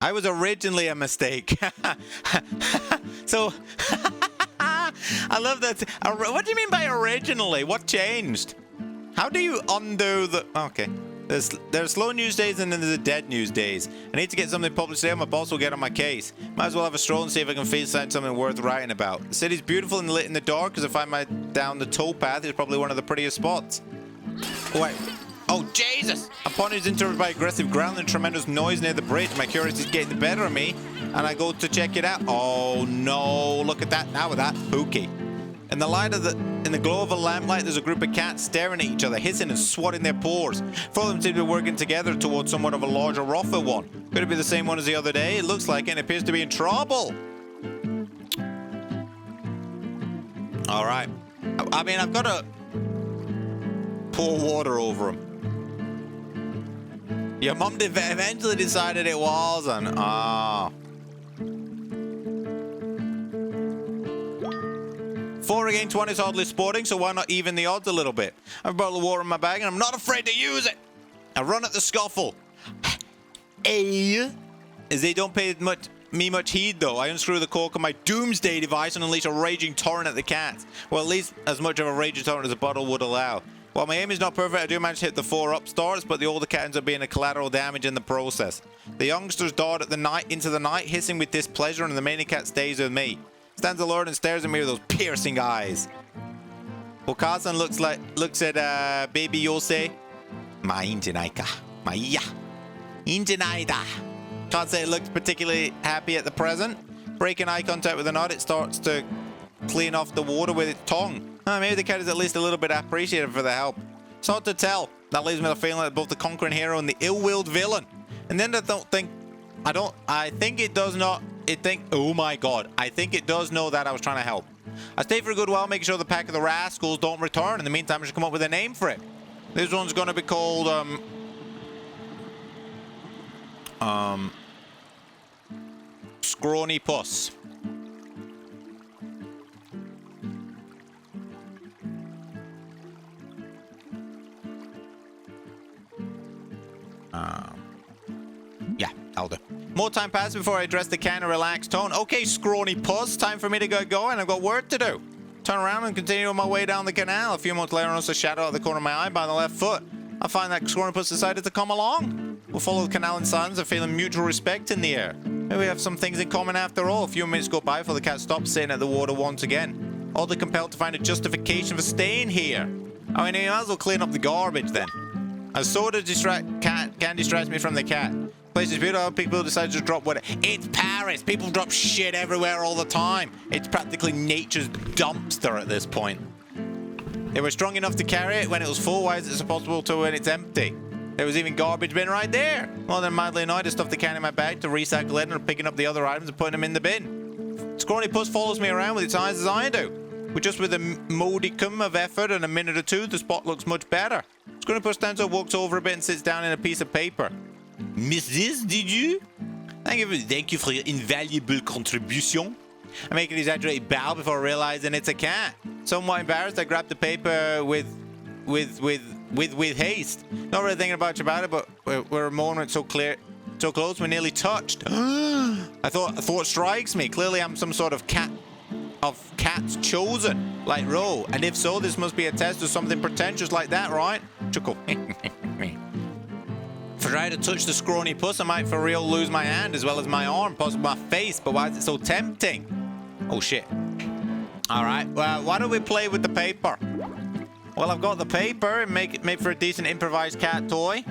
I was originally a mistake. So, I love that. What do you mean by originally? What changed? How do you undo the... Okay. There's slow news days and then there's the dead news days. I need to get something published today or my boss will get on my case. Might as well have a stroll and see if I can find something worth writing about. The city's beautiful and lit in the dark because if I'm down the towpath, it's probably one of the prettiest spots. Wait. Oh, Jesus! Upon it is interrupted by aggressive growling and tremendous noise near the bridge. My curiosity is getting the better of me, and I go to check it out. Oh, no. Look at that. Now with that. Spooky. In the glow of a lamplight, there's a group of cats staring at each other, hissing and swatting their paws. Four of them seem to be working together towards somewhat of a larger, rougher one. Could it be the same one as the other day? It looks like it and appears to be in trouble. All right. I mean, I've got to pour water over him. Your mum eventually decided it wasn't. Ah. 4 against 1 is hardly sporting, so why not even the odds a little bit? I have a bottle of water in my bag, and I'm not afraid to use it. I run at the scuffle. As they don't pay me much heed, though. I unscrew the cork of my doomsday device and unleash a raging torrent at the cats. Well, at least as much of a raging torrent as a bottle would allow. While my aim is not perfect, I do manage to hit the 4 upstarts, but the older cat ends up being a collateral damage in the process. The youngsters dart into the night, hissing with displeasure, and the main cat stays with me. Stands alert and stares at me with those piercing eyes. Okasan looks at baby Yosei. Can't say it looks particularly happy at the present. Breaking eye contact with a nod, it starts to clean off the water with its tongue. Maybe the cat is at least a little bit appreciative for the help. It's hard to tell. That leaves me with a feeling that both the conquering hero and the ill-willed villain. And then I think it does not. Oh my god. I think it does know that I was trying to help. I stay for a good while, making sure the pack of the rascals don't return. In the meantime, I should come up with a name for it. This one's going to be called, Scrawny Puss. Yeah, I'll do. More time passes before I address the cat in a relaxed tone. Okay, Scrawny Puss, time for me to get going. I've got work to do. Turn around and continue on my way down the canal. A few months later, I notice a shadow out of the corner of my eye by the left foot. I find that Scrawny Puss decided to come along. We'll follow the canal in silence and feeling mutual respect in the air. Maybe we have some things in common after all. A few minutes go by before the cat stops sitting at the water once again. Oddly compelled to find a justification for staying here. I mean, you might as well clean up the garbage then. A soda can distract me from the cat. Place is beautiful. People decide to drop water. It's Paris. People drop shit everywhere all the time. It's practically nature's dumpster at this point. They were strong enough to carry it when it was full. Why is it possible to when it's empty? There was even garbage bin right there. Well, then madly annoyed, I stuffed the can in my bag to recycle it and picking up the other items and putting them in the bin. Scrawny Puss follows me around with its eyes as I do. With a modicum of effort and a minute or two, the spot looks much better. Scrawny Puss stands up, walks over a bit and sits down in a piece of paper. Miss this, did you? Thank you for your invaluable contribution. I make an exaggerated bow before realizing it's a cat. Somewhat embarrassed, I grab the paper with with haste. Not really thinking much about it, but we're a moment so close, we're nearly touched. A thought strikes me. Clearly, I'm some sort of cats chosen, like Ro. And if so, this must be a test of something pretentious like that, right? Chuckle. If I try to touch the scrawny puss, I might for real lose my hand as well as my arm, possibly my face. But why is it so tempting? Oh shit. All right. Well, why don't we play with the paper? Well, I've got the paper and make for a decent improvised cat toy.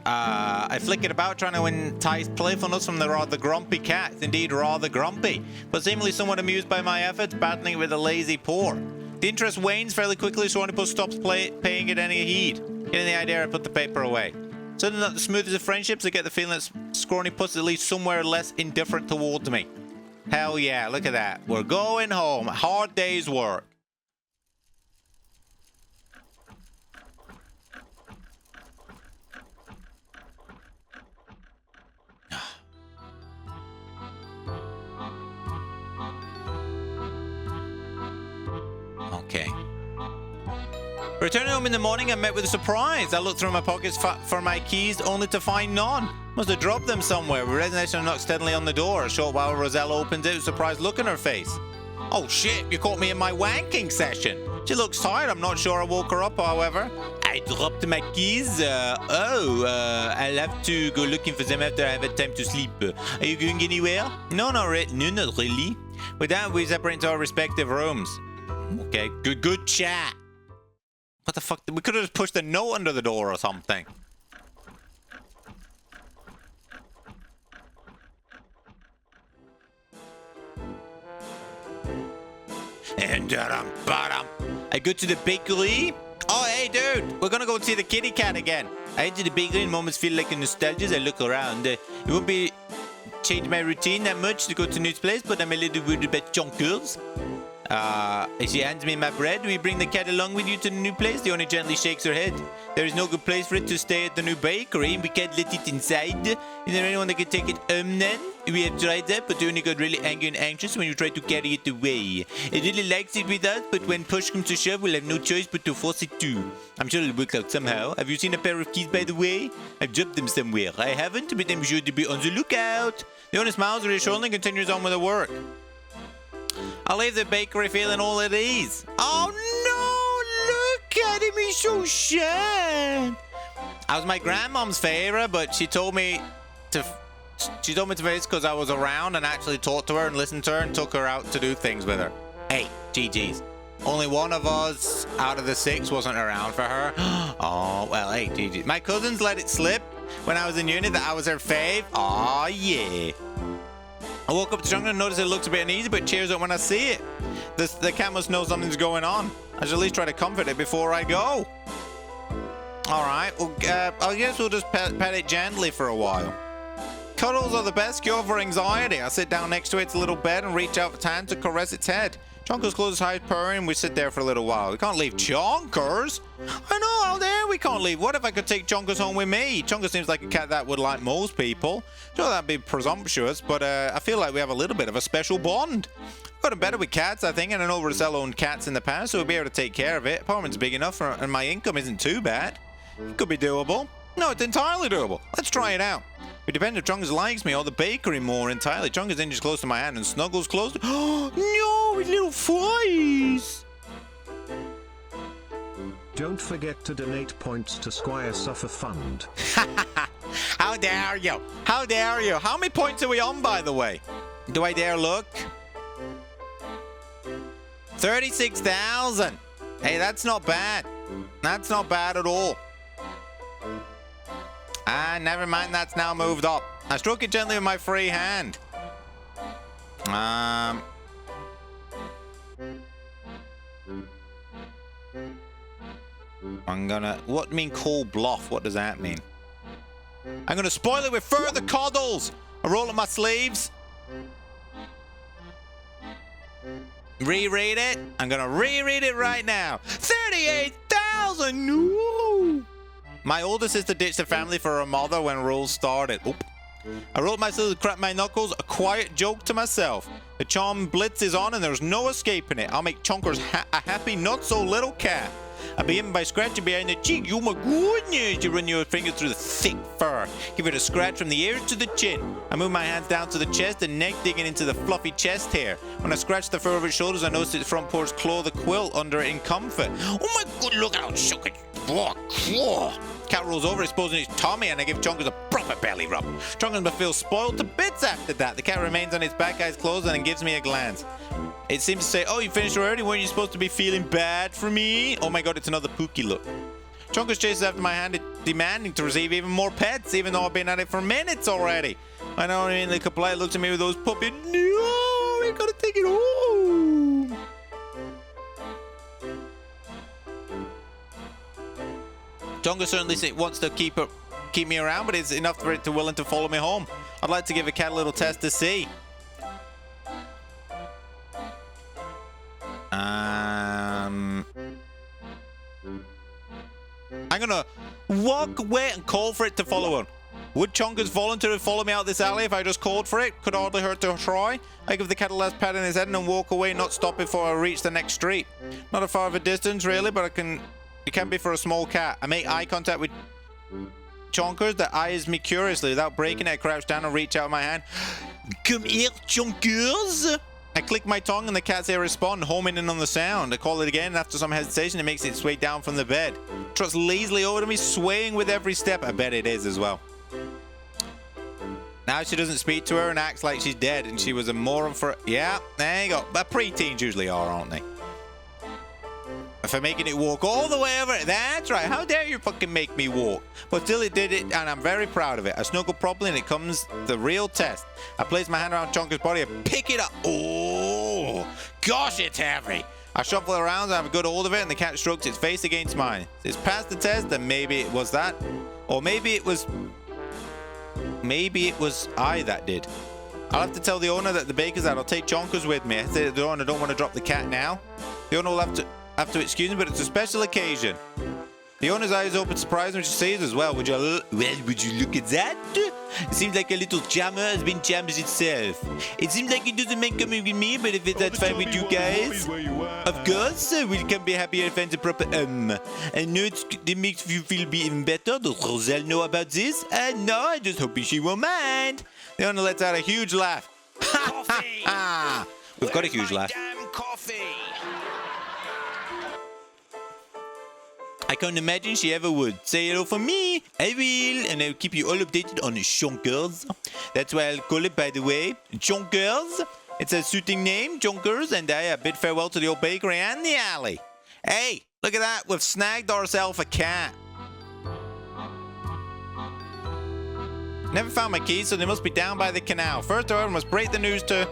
I flick it about, trying to entice playfulness from the rather grumpy cat. It's indeed rather grumpy, but seemingly somewhat amused by my efforts, battling it with a lazy paw. The interest wanes fairly quickly, so Onipus stops paying it any heed. Getting the idea, I put the paper away. Certainly not the smoothest of friendships, I get the feeling that Scrawny Puss is at least somewhere less indifferent towards me. Hell yeah, look at that. We're going home. Hard day's work. Okay. Returning home in the morning, I met with a surprise. I looked through my pockets for my keys, only to find none. Must have dropped them somewhere. With resignation, I knocked steadily on the door. A short while, Rosella opened it with a surprised look on her face. Oh shit, you caught me in my wanking session. She looks tired. I'm not sure I woke her up, however. I dropped my keys. I'll have to go looking for them after I have had time to sleep. Are you going anywhere? No, not really. With that, we separate into our respective rooms. Okay, good chat. What the fuck? We could have just pushed a note under the door or something. And I go to the bakery. Oh, hey, dude. We're gonna go see the kitty cat again. I head to the bakery and moments feel like a nostalgia as I look around. It won't be change my routine that much to go to Newt's place, but I'm a little worried about Chonkers. As she hands me my bread, will you bring the cat along with you to the new place? The owner gently shakes her head. There is no good place for it to stay at the new bakery. We can't let it inside. Is there anyone that can take it then? We have tried that, but the owner got really angry and anxious when you try to carry it away. It really likes it with us, but when push comes to shove, we'll have no choice but to force it to. I'm sure it'll work out somehow. Have you seen a pair of keys, by the way? I've dropped them somewhere. I haven't, but I'm sure to be on the lookout. The owner smiles reassuringly and continues on with her work. I leave the bakery feeling all at ease. Oh no, look at him, he's so sad. I was my grandmom's favorite, but she told me to face because I was around and actually talked to her and listened to her and took her out to do things with her. Hey, GG's. Only one of us out of the 6 wasn't around for her. Oh, well, hey, GG. My cousins let it slip when I was in uni that I was her fave. Oh, yeah. I woke up strong and noticed it looks a bit uneasy, but cheers up when I see it. The cat must know something's going on. I should at least try to comfort it before I go. Alright, well, I guess we'll just pet it gently for a while. Cuddles are the best cure for anxiety. I sit down next to its little bed and reach out with hand to caress its head. Chonkers closes his eyes, purring, and we sit there for a little while. We can't leave Chonkers. I know, out there we can't leave. What if I could take Chonkers home with me? Chonkers seems like a cat that would like most people. Sure, that'd be presumptuous, but I feel like we have a little bit of a special bond. I've gotten better with cats, I think, and I know Rosella owned cats in the past, so we'll be able to take care of it. Apartment's big enough, and my income isn't too bad. It could be doable. No, it's entirely doable. Let's try it out. It depends if Chonkers likes me or the bakery more entirely. Chonkers inches close to my hand and snuggles close to... Oh, no, with little flies. Don't forget to donate points to Squire Suffer Fund. How dare you? How dare you? How many points are we on, by the way? Do I dare look? 36,000. Hey, that's not bad. That's not bad at all. Ah, never mind, that's now moved up. I struck it gently with my free hand. I'm gonna... What mean call bluff? What does that mean? I'm gonna spoil it with further cuddles. I roll up my sleeves. Reread it. I'm gonna reread it right now. 38,000! No! My older sister ditched the family for her mother when rules started. Oop. I rolled myself and cracked my knuckles, a quiet joke to myself. The charm blitz is on and there's no escaping it. I'll make Chonkers a happy, not so little cat. I begin by scratching behind the cheek. Oh my goodness! You run your finger through the thick fur. Give it a scratch from the ears to the chin. I move my hands down to the chest and neck, digging into the fluffy chest hair. When I scratch the fur of its shoulders, I notice its front paws claw the quilt under it in comfort. Oh my god, look how shook it. Cat rolls over, exposing its tummy, and I give Chonkers a proper belly rub. Chonkers must feel spoiled to bits after that. The cat remains on its back, eyes closed, and then gives me a glance. It seems to say, oh, you finished already? Weren't you supposed to be feeling bad for me? Oh my god, it's another Pookie look. Chonkers chases after my hand, demanding to receive even more pets, even though I've been at it for minutes already. I know, I mean, like a polite looks at me with those puppy. No, we gotta take it home. Chonkers certainly wants to keep me around, but it's enough for it to willing to follow me home. I'd like to give a cat a little test to see. I'm gonna walk away and call for it to follow on. Would Chonkers volunteer to follow me out this alley if I just called for it? Could hardly hurt to try. I give the cat a last pat in his head and walk away, not stop before I reach the next street. Not a far of a distance, really, but it can be for a small cat. I make eye contact with Chonkers that eyes me curiously. Without breaking it, I crouch down and reach out my hand. Come here, Chonkers! I click my tongue and the cat's ear respond, homing in on the sound. I call it again, and after some hesitation, it makes its way down from the bed. Trots lazily over to me, swaying with every step. I bet it is as well. Now she doesn't speak to her and acts like she's dead, and she was a moron for... Yeah, there you go. But preteens usually are, aren't they? For making it walk all the way over. That's right. How dare you fucking make me walk? But still it did it, and I'm very proud of it. I snuggle properly, and it comes the real test. I place my hand around Chonker's body and pick it up. Oh, gosh, it's heavy. I shuffle it around and have a good hold of it, and the cat strokes its face against mine. It's passed the test, then maybe it was that. Or maybe it was I that did. I'll have to tell the owner that the baker's out. I'll take Chonkers with me. I say to the owner, I don't want to drop the cat now. The owner will have to excuse me, but it's a special occasion. The owner's eyes open, surprised when she sees as well. Would you look at that? It seems like a little jammer has been jammed itself. It seems like it doesn't mind coming with me, but if that's fine with you guys, of course, we can be happy if it's a proper I know it makes you feel even better. Does Roselle know about this? No, I just hoping she won't mind. The owner lets out a huge laugh. Coffee! We've got a huge laugh. Damn coffee! I can't imagine she ever would. Say hello for me. I will. And I'll keep you all updated on the Chonkers. That's why I'll call it, by the way. Chonkers. It's a suiting name, Chonkers. And I bid farewell to the old bakery and the alley. Hey, look at that. We've snagged ourselves a cat. Never found my keys, so they must be down by the canal. First, however, I must break the news to...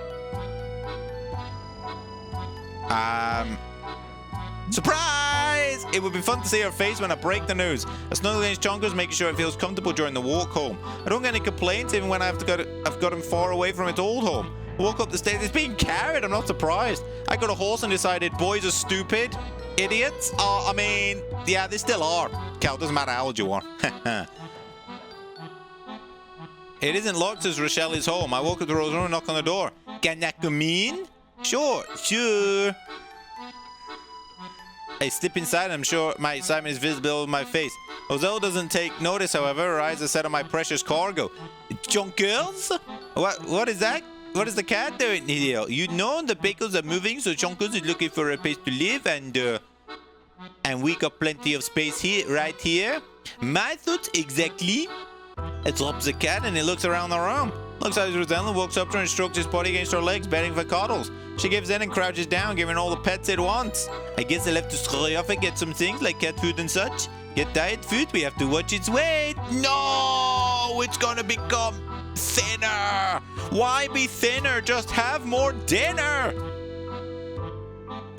Surprise! It would be fun to see her face when I break the news. I snuggle against Chonkers, making sure it feels comfortable during the walk home. I don't get any complaints even when I've got him far away from its old home. I walk up the stairs, it's being carried, I'm not surprised. I got a horse and decided boys are stupid. Idiots? I mean, yeah, they still are. Cal, doesn't matter how old you are. It isn't locked as Rochelle is home. I walk up to Rose's room and knock on the door. Can I come in? Sure. I slip inside and I'm sure my excitement is visible on my face. Roselle doesn't take notice, however. Her eyes are set on my precious cargo. Chonkers? What is that? What is the cat doing here? You know the bakers are moving, so Chonkers is looking for a place to live, and we got plenty of space here, right here. My thoughts exactly. It drops the cat and it looks around the room. Looks at Roselle and walks up to her and strokes his body against her legs, begging for cuddles. She gives in and crouches down, giving all the pets it wants. I guess I'll have to scurry off and get some things like cat food and such. Get diet food, we have to watch its weight. No! It's gonna become thinner! Why be thinner? Just have more dinner!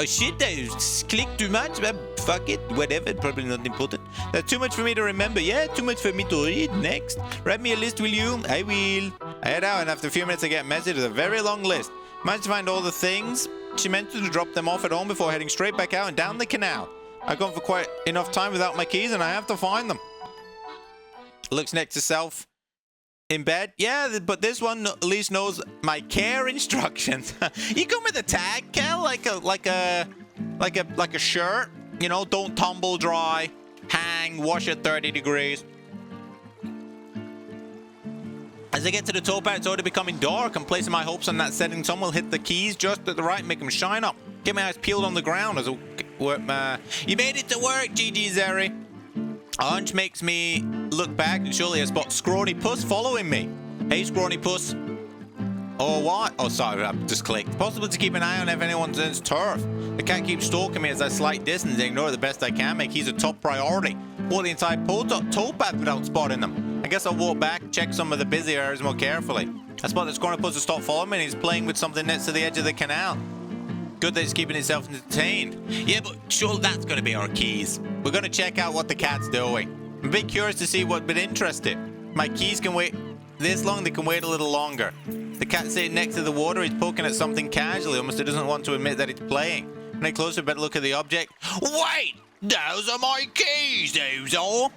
Oh shit, I clicked too much. Fuck it, whatever, probably not important. That's too much for me to remember. Yeah, too much for me to read. Next. Write me a list, will you? I will. I head out, and after a few minutes I get a message with a very long list. Managed to find all the things. She meant to drop them off at home before heading straight back out and down the canal. I've gone for quite enough time without my keys, and I have to find them. Looks next to self. in bed. Yeah, but this one at least knows my care instructions. You come with a tag, Kel, like a shirt. You know, don't tumble dry, hang, wash at 30 degrees. As I get to the towpath, it's already becoming dark. I'm placing my hopes on that setting sun will hit the keys just at the right, make them shine up. Get my eyes peeled on the ground as you made it to work, GG Zeri. A hunch makes me look back and surely I spot Scrawny Puss following me. Hey, Scrawny Puss. Oh, what? Oh, sorry, I just clicked. Possible to keep an eye on if anyone's in its turf. The cat keeps stalking me as I slight distance and ignore it the best I can. Make he's a top priority. Walk the entire towpath without spotting them. I guess I'll walk back, check some of the busy areas more carefully. I spot that Scrawny Puss has stopped following me and he's playing with something next to the edge of the canal. Good that he's keeping himself entertained. Yeah, but surely that's going to be our keys. We're going to check out what the cat's doing. I'm a bit curious to see what would interest it. My keys can wait this long, they can wait a little longer. The cat's sitting next to the water, he's poking at something casually, almost he doesn't want to admit that he's playing. When I closer, better look at the object. Wait! Those are my keys, those are!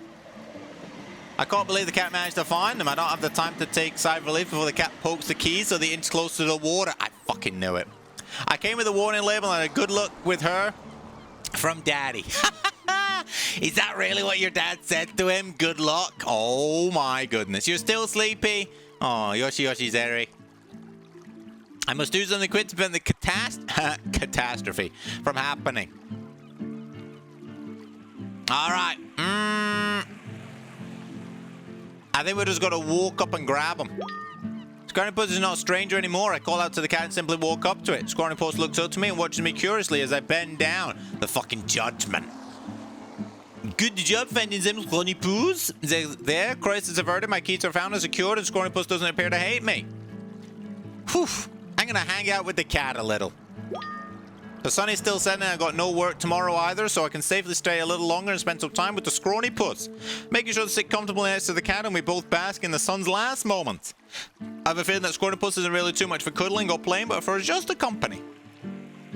I can't believe the cat managed to find them. I don't have the time to take sigh of relief before the cat pokes the keys so they inch closer to the water. I fucking knew it. I came with a warning label and a good look with her from Daddy. Is that really what your dad said to him? Good luck. Oh my goodness. You're still sleepy? Oh, Yoshi Zeri. I must do something quick to prevent the catastrophe from happening. Alright. I think we're just going to walk up and grab him. Scrawny Puss is not a stranger anymore. I call out to the cat and simply walk up to it. Scrawny Puss looks up to me and watches me curiously as I bend down. The fucking judgment. Good job finding them, Scrawny Puss. There, crisis averted, my keys are found and secured, and Scrawny Puss doesn't appear to hate me. Whew. I'm going to hang out with the cat a little. The sun is still setting and I've got no work tomorrow either, so I can safely stay a little longer and spend some time with the Scrawny Puss. Making sure to sit comfortably next to the cat and we both bask in the sun's last moments. I have a feeling that Scrawny Puss isn't really too much for cuddling or playing, but for just a company.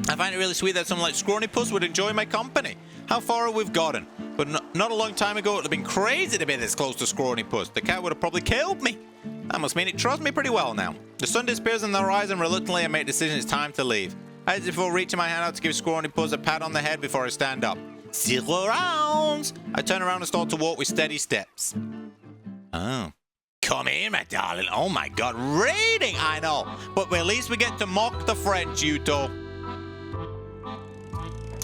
I find it really sweet that someone like Scrawny Puss would enjoy my company. How far we've gotten. But not a long time ago, it would have been crazy to be this close to Scrawny Puss. The cat would have probably killed me. That must mean it trusts me pretty well now. The sun disappears on the horizon. Reluctantly, I make a decision it's time to leave. I hesitate before reaching my hand out to give Scrawny Puss a pat on the head before I stand up. 0 rounds! I turn around and start to walk with steady steps. Oh. Come in, my darling. Oh my god, reading! I know. But at least we get to mock the French, Yuto.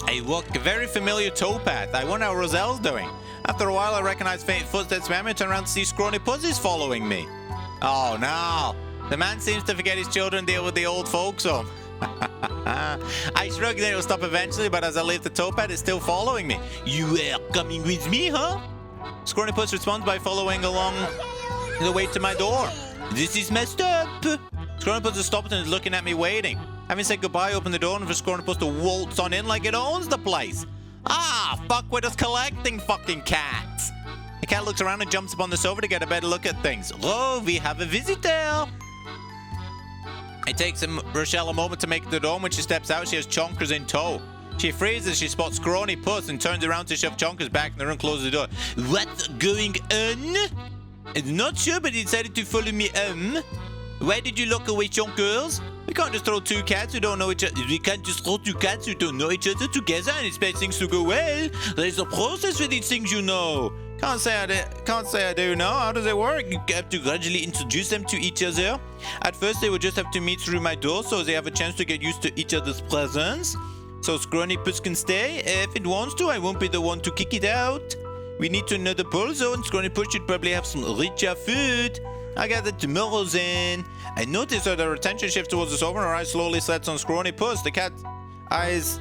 I walk a very familiar towpath. I wonder how Roselle's doing. After a while, I recognize faint footsteps behind me and turn around to see Scrawny Puss is following me. Oh no. The man seems to forget his children and deal with the old folks home. I shrug that it'll stop eventually, but as I leave the towpath, it's still following me. You are coming with me, huh? Scrawny Puss responds by following along the way to my door. This is messed up. Scrawny Puss has stopped and is looking at me waiting. Having said goodbye, I open the door and for Scrawny Puss to waltz on in like it owns the place. Ah, fuck, we're just collecting fucking cats. The cat looks around and jumps upon the sofa to get a better look at things. Oh, we have a visitor. It takes Rochelle a moment to make the door. When she steps out, she has Chonkers in tow. She freezes as she spots Scrawny Puss and turns around to shove Chonkers back in the room and closes the door. What's going on? I'm not sure, but he decided to follow me home. Why did you lock away Chonkers? We can't just throw two cats who don't know each other. We can't just throw two cats who don't know each other together and expect things to go well. There's a process for these things, you know. Can't say I do know. How does it work? You have to gradually introduce them to each other. At first, they would just have to meet through my door so they have a chance to get used to each other's presence. So Scrawny Puss can stay. If it wants to, I won't be the one to kick it out. We need to know the pull zone. Scrawny Puss should probably have some richer food. I got that tomorrow then. I noticed that her attention shifts towards the sofa and her eyes slowly sets on Scrawny Puss. The cat eyes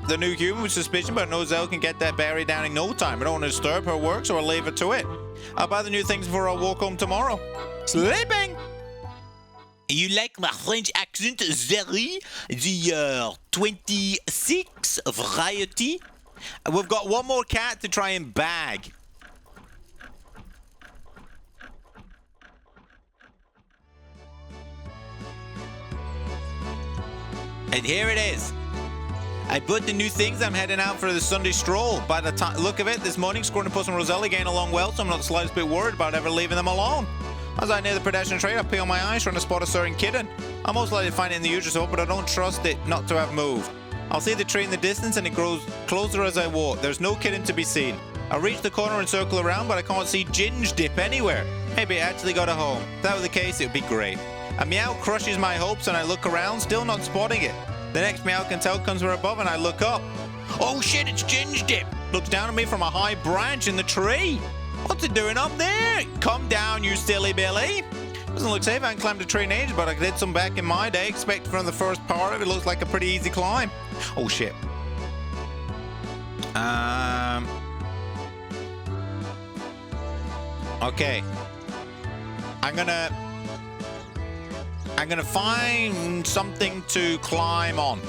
the new human with suspicion, but knows Elle can get that berry down in no time. I don't want to disturb her work, so I'll leave her to it. I'll buy the new things before I walk home tomorrow. Sleeping! You like my French accent, Zeri? The 26 variety? We've got one more cat to try and bag. And here it is. I bought the new things. I'm heading out for the Sunday stroll. By the look of it, this morning, Scrawny Puss and Rosella getting along well, so I'm not the slightest bit worried about ever leaving them alone. As I near the pedestrian tray, I peel my eyes trying to spot a certain kitten. I most likely find it in the usual spot, but I don't trust it not to have moved. I'll see the tree in the distance and it grows closer as I walk. There's no kitten to be seen. I reach the corner and circle around, but I can't see Ginge Dip anywhere. Maybe it actually got a home. If that were the case, it would be great. A meow crushes my hopes and I look around, still not spotting it. The next meow Cateau comes from above and I look up. Oh shit, it's Ginge Dip! Looks down at me from a high branch in the tree. What's it doing up there? Come down, you silly Billy. Doesn't look safe. I haven't climbed a tree in ages, but I did some back in my day. Expect from the first part of it, looks like a pretty easy climb. Oh shit. Okay. I'm gonna find something to climb on.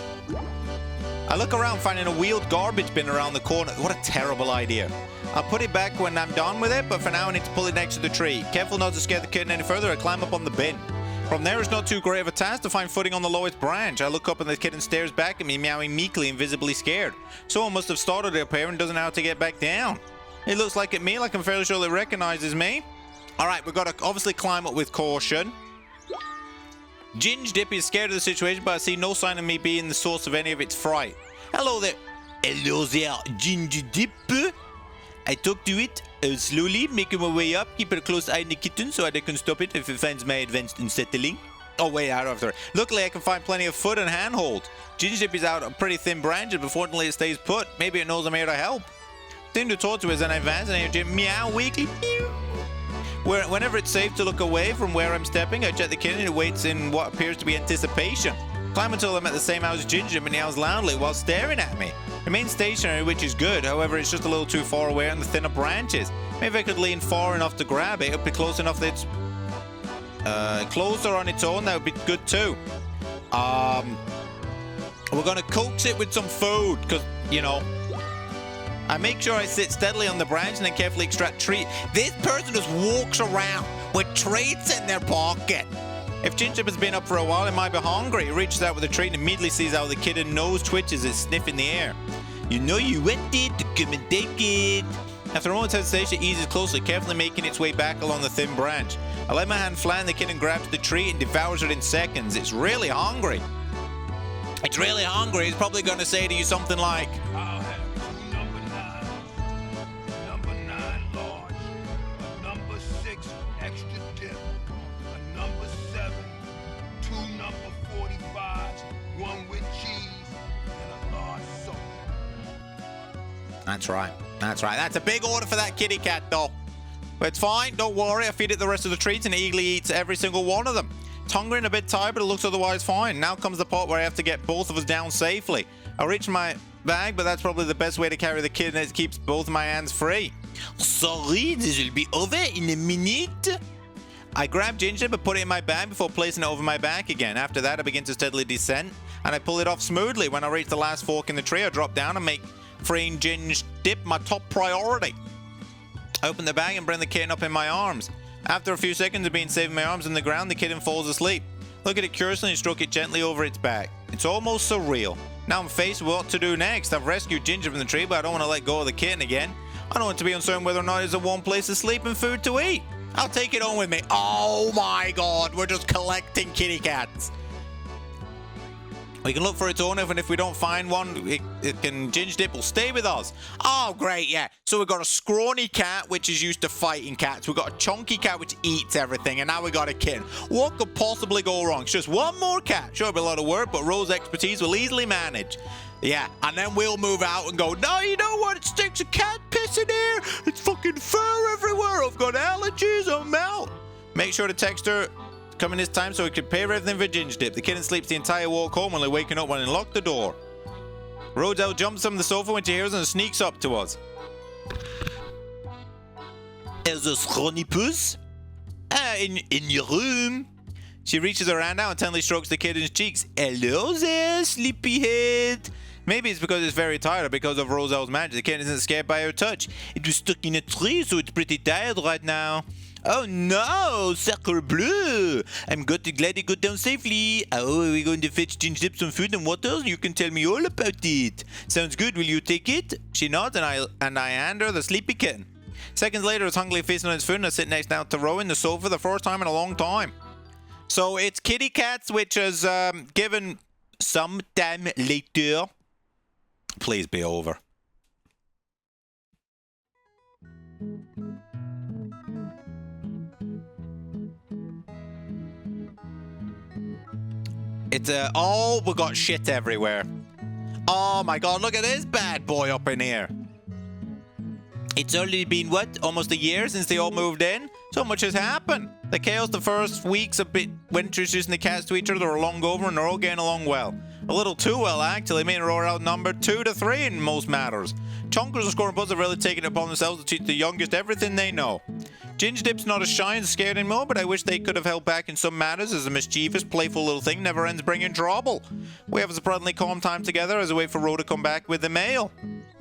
I look around, finding a wheeled garbage bin around the corner. What a terrible idea. I'll put it back when I'm done with it, but for now I need to pull it next to the tree. Careful not to scare the kitten any further, I climb up on the bin. From there, it's not too great of a task to find footing on the lowest branch. I look up and the kitten stares back at me, meowing meekly and visibly scared. Someone must have started it up here and doesn't know how to get back down. It looks like at me, like I'm fairly sure it recognizes me. Alright, we've got to obviously climb up with caution. Ginge Dip is scared of the situation, but I see no sign of me being the source of any of its fright. Hello there. Hello there, Ginge Dip. I talk to it slowly, making my way up, keeping a close eye on the kitten so I can stop it if it finds my advanced unsettling. Oh wait, out of there. Luckily I can find plenty of foot and handhold. Ginge Dip is out on pretty thin branches, but fortunately it stays put. Maybe it knows I'm here to help. Thing to talk to is an advance and I hear meow weekly. Whenever it's safe to look away from where I'm stepping, I check the kitten and it waits in what appears to be anticipation. Climb until I'm at the same house as Ginge Dip and meows loudly while staring at me. Remains stationary, which is good. However, it's just a little too far away on the thinner branches. Maybe I could lean far enough to grab it. It would be close enough that it's closer on its own. That would be good too. We're gonna coax it with some food, because, you know, I make sure I sit steadily on the branch and then carefully extract treat. This person just walks around with treats in their pocket. If Ginge Dip has been up for a while, it might be hungry. It reaches out with a treat and immediately sees how the kitten nose twitches. It's sniffing the air. You know you want it, to come and take it. After a moment's hesitation, it eases closely, carefully making its way back along the thin branch. I let my hand fly and the kitten grabs the treat and devours it in seconds. It's really hungry. It's really hungry. It's probably going to say to you something like, I'll have two number 9. Number 9 large. A number 6 extra dip. A number 7. 2 number 45s. 1 with cheese. And a large soda. That's right. That's right. That's a big order for that kitty cat, though. But it's fine. Don't worry. I feed it the rest of the treats and it eagerly eats every single one of them. It's hungry and a bit tired, but it looks otherwise fine. Now comes the part where I have to get both of us down safely. I reach my bag, but that's probably the best way to carry the kid, and it keeps both of my hands free. Sorry, this will be over in a minute. I grab Ginge Dip and put it in my bag before placing it over my back again. After that, I begin to steadily descend, and I pull it off smoothly. When I reach the last fork in the tree, I drop down and make freeing Ginge Dip my top priority. I open the bag and bring the kitten up in my arms. After a few seconds of being safe in my arms on the ground, the kitten falls asleep. Look at it curiously and stroke it gently over its back. It's almost surreal. Now I'm faced with what to do next. I've rescued Ginge from the tree, but I don't want to let go of the kitten again. I don't want to be uncertain whether or not it's a warm place to sleep and food to eat. I'll take it home with me. Oh my god, we're just collecting kitty cats. We can look for its owner, and if we don't find one, Ginge Dip will stay with us. Oh, great, yeah. So we've got a scrawny cat, which is used to fighting cats. We've got a chunky cat, which eats everything, and now we got a kitten. What could possibly go wrong? It's just one more cat. Sure, it'll be a lot of work, but Rose's expertise will easily manage. Yeah, and then we'll move out and go, no, you know what? It stinks of cat piss in here. It's fucking fur everywhere. I've got allergies. I'm out. Make sure to text her coming this time so we can pay everything for Ginge Dip. The kitten sleeps the entire walk home, only waking up when I unlock the door. Rodell jumps from the sofa when she hears us and sneaks up to us. Is this Ronnie Puss? In your room. She reaches her hand out and tenderly strokes the kitten's cheeks. Hello there, sleepyhead. Maybe it's because it's very tired or because of Roselle's magic. The kitten isn't scared by her touch. It was stuck in a tree, so it's pretty tired right now. Oh no, Sacre Bleu! I'm glad it got down safely. Oh, are we going to fetch Ginge Dip some food and water? You can tell me all about it. Sounds good, will you take it? She nods and I hand her the sleepy kitten. Seconds later, it's hungrily feasting on its food and I sit next down to row in the sofa for the first time in a long time. So it's Kitty Cats, which is given some time later. Please be over. It's oh, we got shit everywhere. Oh my god, look at this bad boy up in here. It's only been, what, almost a year since they all moved in? So much has happened. The chaos the first weeks of when introducing the cats to each other are long over and they're all getting along well. A little too well, actually. Me and Aurora outnumbered 2 to 3 in most matters. Chonkers and Score and Buzz have really taken it upon themselves to teach the youngest everything they know. Ginger Dip's not as shy and scared anymore, but I wish they could have held back in some matters, as a mischievous, playful little thing never ends bringing trouble. We have a surprisingly calm time together as we wait for Ro to come back with the mail.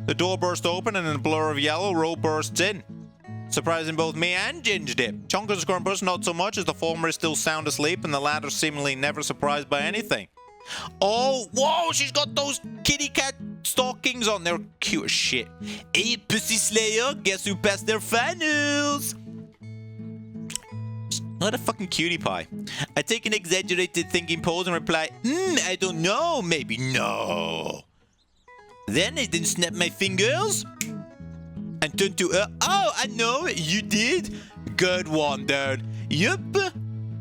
The door burst open and in a blur of yellow, Ro bursts in, surprising both me and Ginger Dip. Chonkers and Score and Buzz not so much, as the former is still sound asleep and the latter seemingly never surprised by anything. Oh, whoa, she's got those kitty cat stockings on. They're cute as shit. Hey, Pussy Slayer, guess who passed their finals? What a fucking cutie pie. I take an exaggerated thinking pose and reply, I don't know, maybe no. Then I then snap my fingers and turn to her. Oh, I know, you did. Good one, dude. Yup.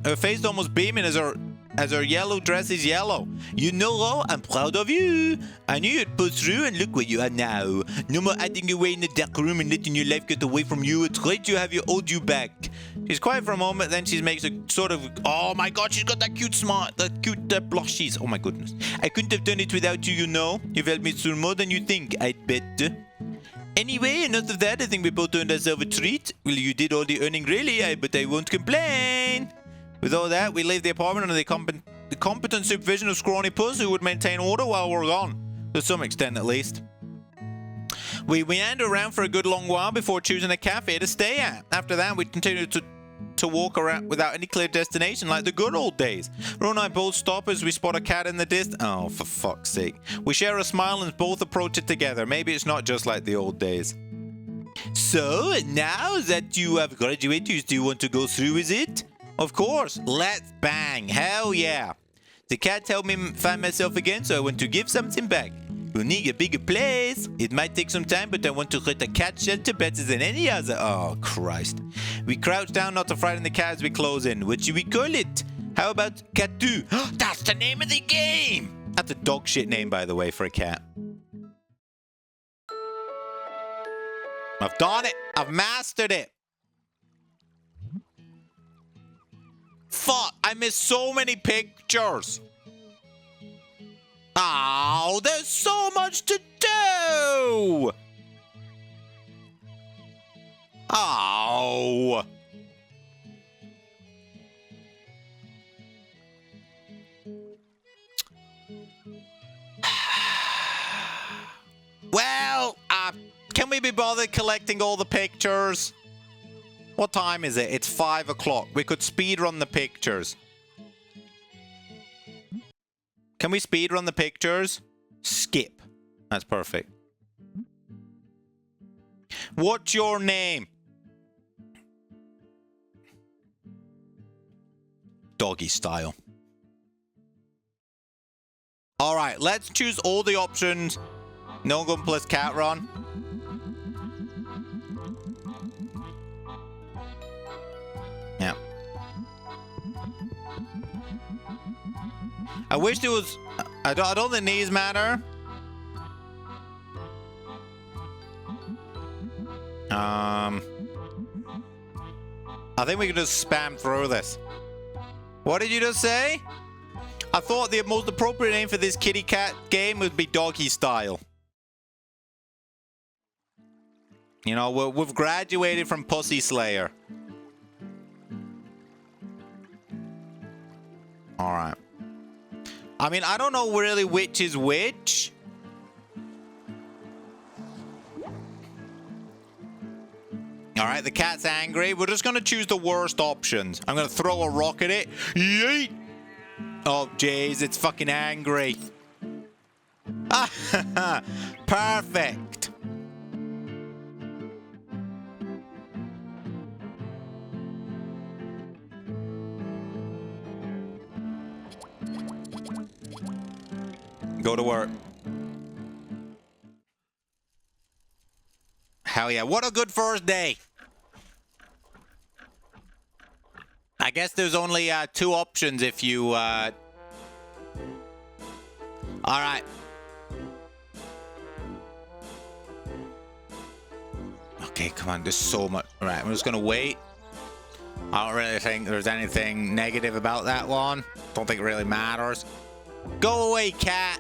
Her face almost beaming as her yellow dress is yellow. You know, Ro, I'm proud of you. I knew you'd pull through, and look where you are now. No more hiding away in the dark room and letting your life get away from you. It's great to have you hold you back. She's quiet for a moment, then she makes a sort of, oh my god, she's got that cute smile, that cute blushes. Oh my goodness. I couldn't have done it without you, you know. You've helped me through more than you think, I'd bet. Anyway, enough of that. I think we both earned ourselves a treat. Well, you did all the earning, really, but I won't complain. With all that, we leave the apartment under the competent supervision of Scrawny Puss, who would maintain order while we're gone. To some extent, at least. We meander around for a good long while before choosing a cafe to stay at. After that, we continue to walk around without any clear destination like the good old days. Ro and I both stop as we spot a cat in the distance. Oh, for fuck's sake. We share a smile and both approach it together. Maybe it's not just like the old days. So, now that you have graduated, do you still want to go through with it? Of course, let's bang. Hell yeah. The cat helped me find myself again, so I want to give something back. We'll need a bigger place. It might take some time, but I want to rent a cat shelter better than any other. Oh, Christ. We crouch down not to frighten the cat as we close in. What should we call it? How about Cateau? That's the name of the game. That's a dog shit name, by the way, for a cat. I've done it. I've mastered it. Fuck, I missed so many pictures. Oh, there's so much to do. Oh. Well, can we be bothered collecting all the pictures? What time is it? It's 5 o'clock. We could speedrun the pictures. Can we speedrun the pictures? Skip. That's perfect. What's your name? Doggy style. Alright, let's choose all the options. No gun plus cat run. Yeah. I wish there was... I don't think these matter. I think we can just spam through this. What did you just say? I thought the most appropriate name for this kitty cat game would be Doggy Style. You know, we've graduated from Pussy Slayer. Alright. I mean, I don't know really which is which. Alright, the cat's angry. We're just going to choose the worst options. I'm going to throw a rock at it. Yeet! Oh, jeez, it's fucking angry. Perfect. Go to work. Hell yeah. What a good first day. I guess there's only 2 options if you... Alright. Okay, come on. There's so much. Alright, I'm just going to wait. I don't really think there's anything negative about that one. Don't think it really matters. Go away, cat.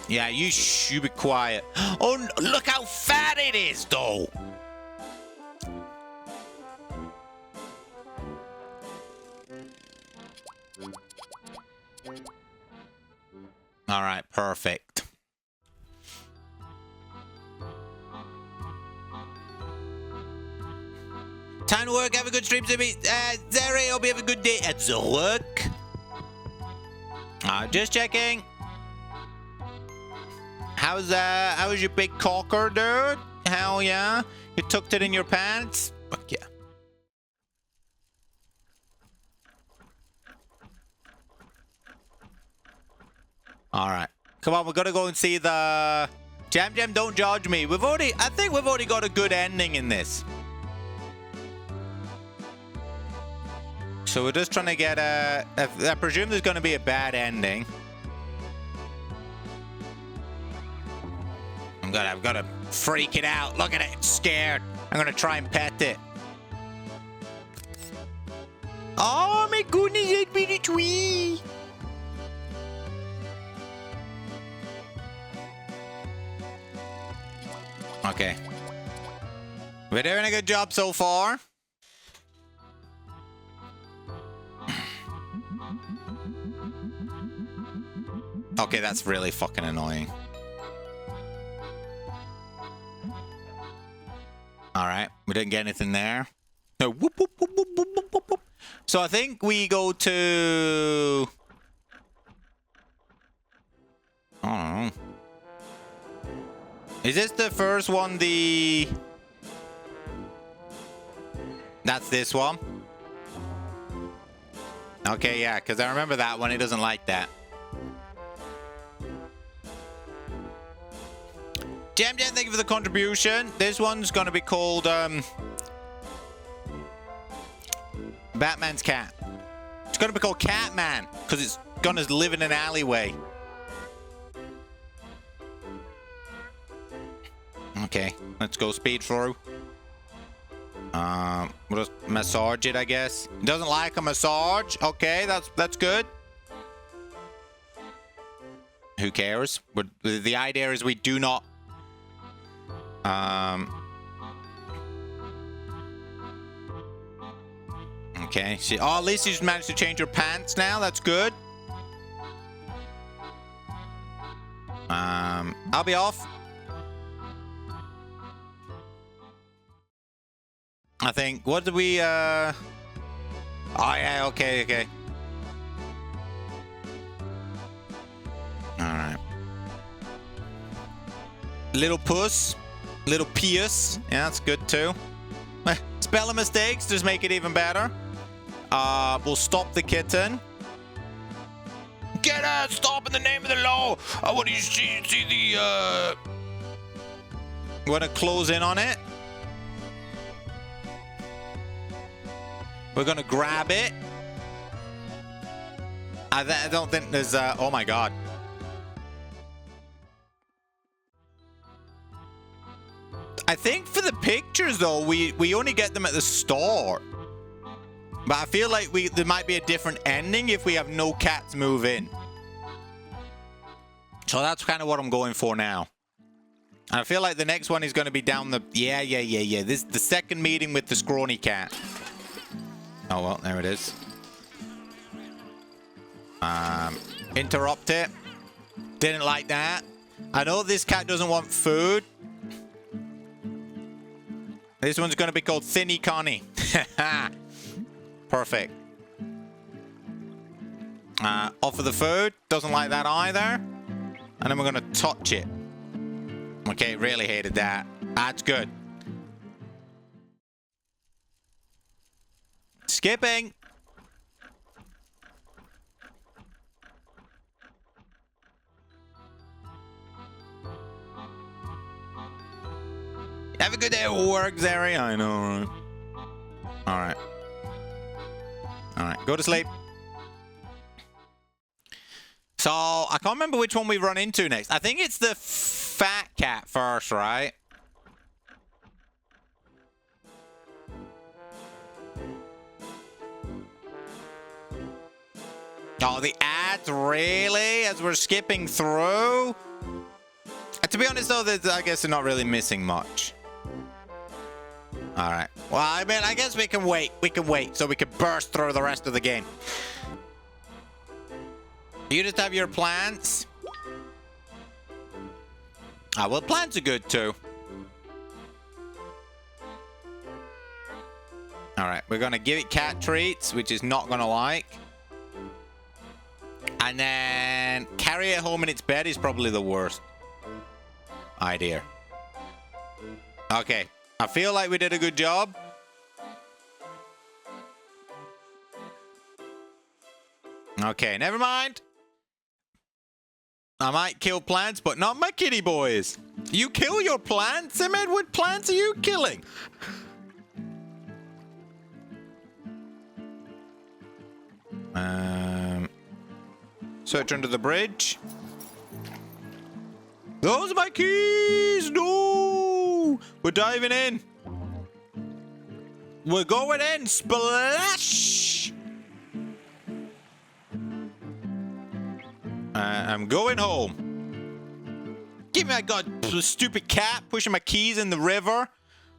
Yeah, you be quiet. Oh, look how fat it is, though. All right, perfect. Time to work. Have a good stream, Zimmy. Zeri, hope you have a good day at the work. Just checking. How's your big cocker, dude? Hell yeah. You tucked it in your pants? Fuck yeah. Alright. Come on, we're gonna go and see the... Jam Jam, don't judge me. I think we've already got a good ending in this. So we're just trying to get a... I presume there's gonna be a bad ending. I've got to freak it out. Look at it. It's scared. I'm going to try and pet it. Oh my goodness, it's really twee. Okay. We're doing a good job so far. Okay, that's really fucking annoying. Alright, we didn't get anything there. No, whoop, whoop, whoop, whoop, whoop, whoop, whoop. So I think we go to... I don't know. Is this the first one, That's this one? Okay, yeah, because I remember that one. He doesn't like that. Jam Jam, thank you for the contribution. This one's going to be called Batman's cat. It's going to be called Catman because it's going to live in an alleyway. Okay, let's go speed through. We'll just massage it, I guess. It doesn't like a massage. Okay, that's good. Who cares? The idea is we do not... Okay. Oh, at least she's managed to change her pants now. That's good. I'll be off. I think. What did we? Oh yeah. Okay. Okay. All right. Little puss. Little Pius. Yeah, that's good too. Spelling mistakes just make it even better. We'll stop the kitten. Get her! Stop in the name of the law! I want you to see the, We want to close in on it. We're going to grab it. I don't think there's, oh my god. I think for the pictures, though, we only get them at the start. But I feel like there might be a different ending if we have no cats move in. So that's kind of what I'm going for now. I feel like the next one is going to be down the... Yeah. This is the second meeting with the scrawny cat. Oh, well, there it is. Interrupt it. Didn't like that. I know this cat doesn't want food. This one's going to be called Thinny Connie. Perfect. Offer the food. Doesn't like that either. And then we're going to touch it. Okay, really hated that. That's good. Skipping. Have a good day at work, Zeri. I know, right? Alright. Alright, go to sleep. So, I can't remember which one we run into next. I think it's the fat cat first, right? Oh, the ads, really? As we're skipping through? To be honest, though, I guess they're not really missing much. Alright. Well, I mean, I guess we can wait. We can wait so we can burst through the rest of the game. You just have your plants. Ah, well, plants are good, too. Alright, we're going to give it cat treats, which is not going to like. And then carry it home in its bed is probably the worst idea. Okay, I feel like we did a good job. Okay, never mind. I might kill plants, but not my kitty boys. You kill your plants? Emmett, what plants are you killing? Search under the bridge. Those are my keys! No! We're diving in. We're going in. Splash! I'm going home. Give me my stupid cat pushing my keys in the river.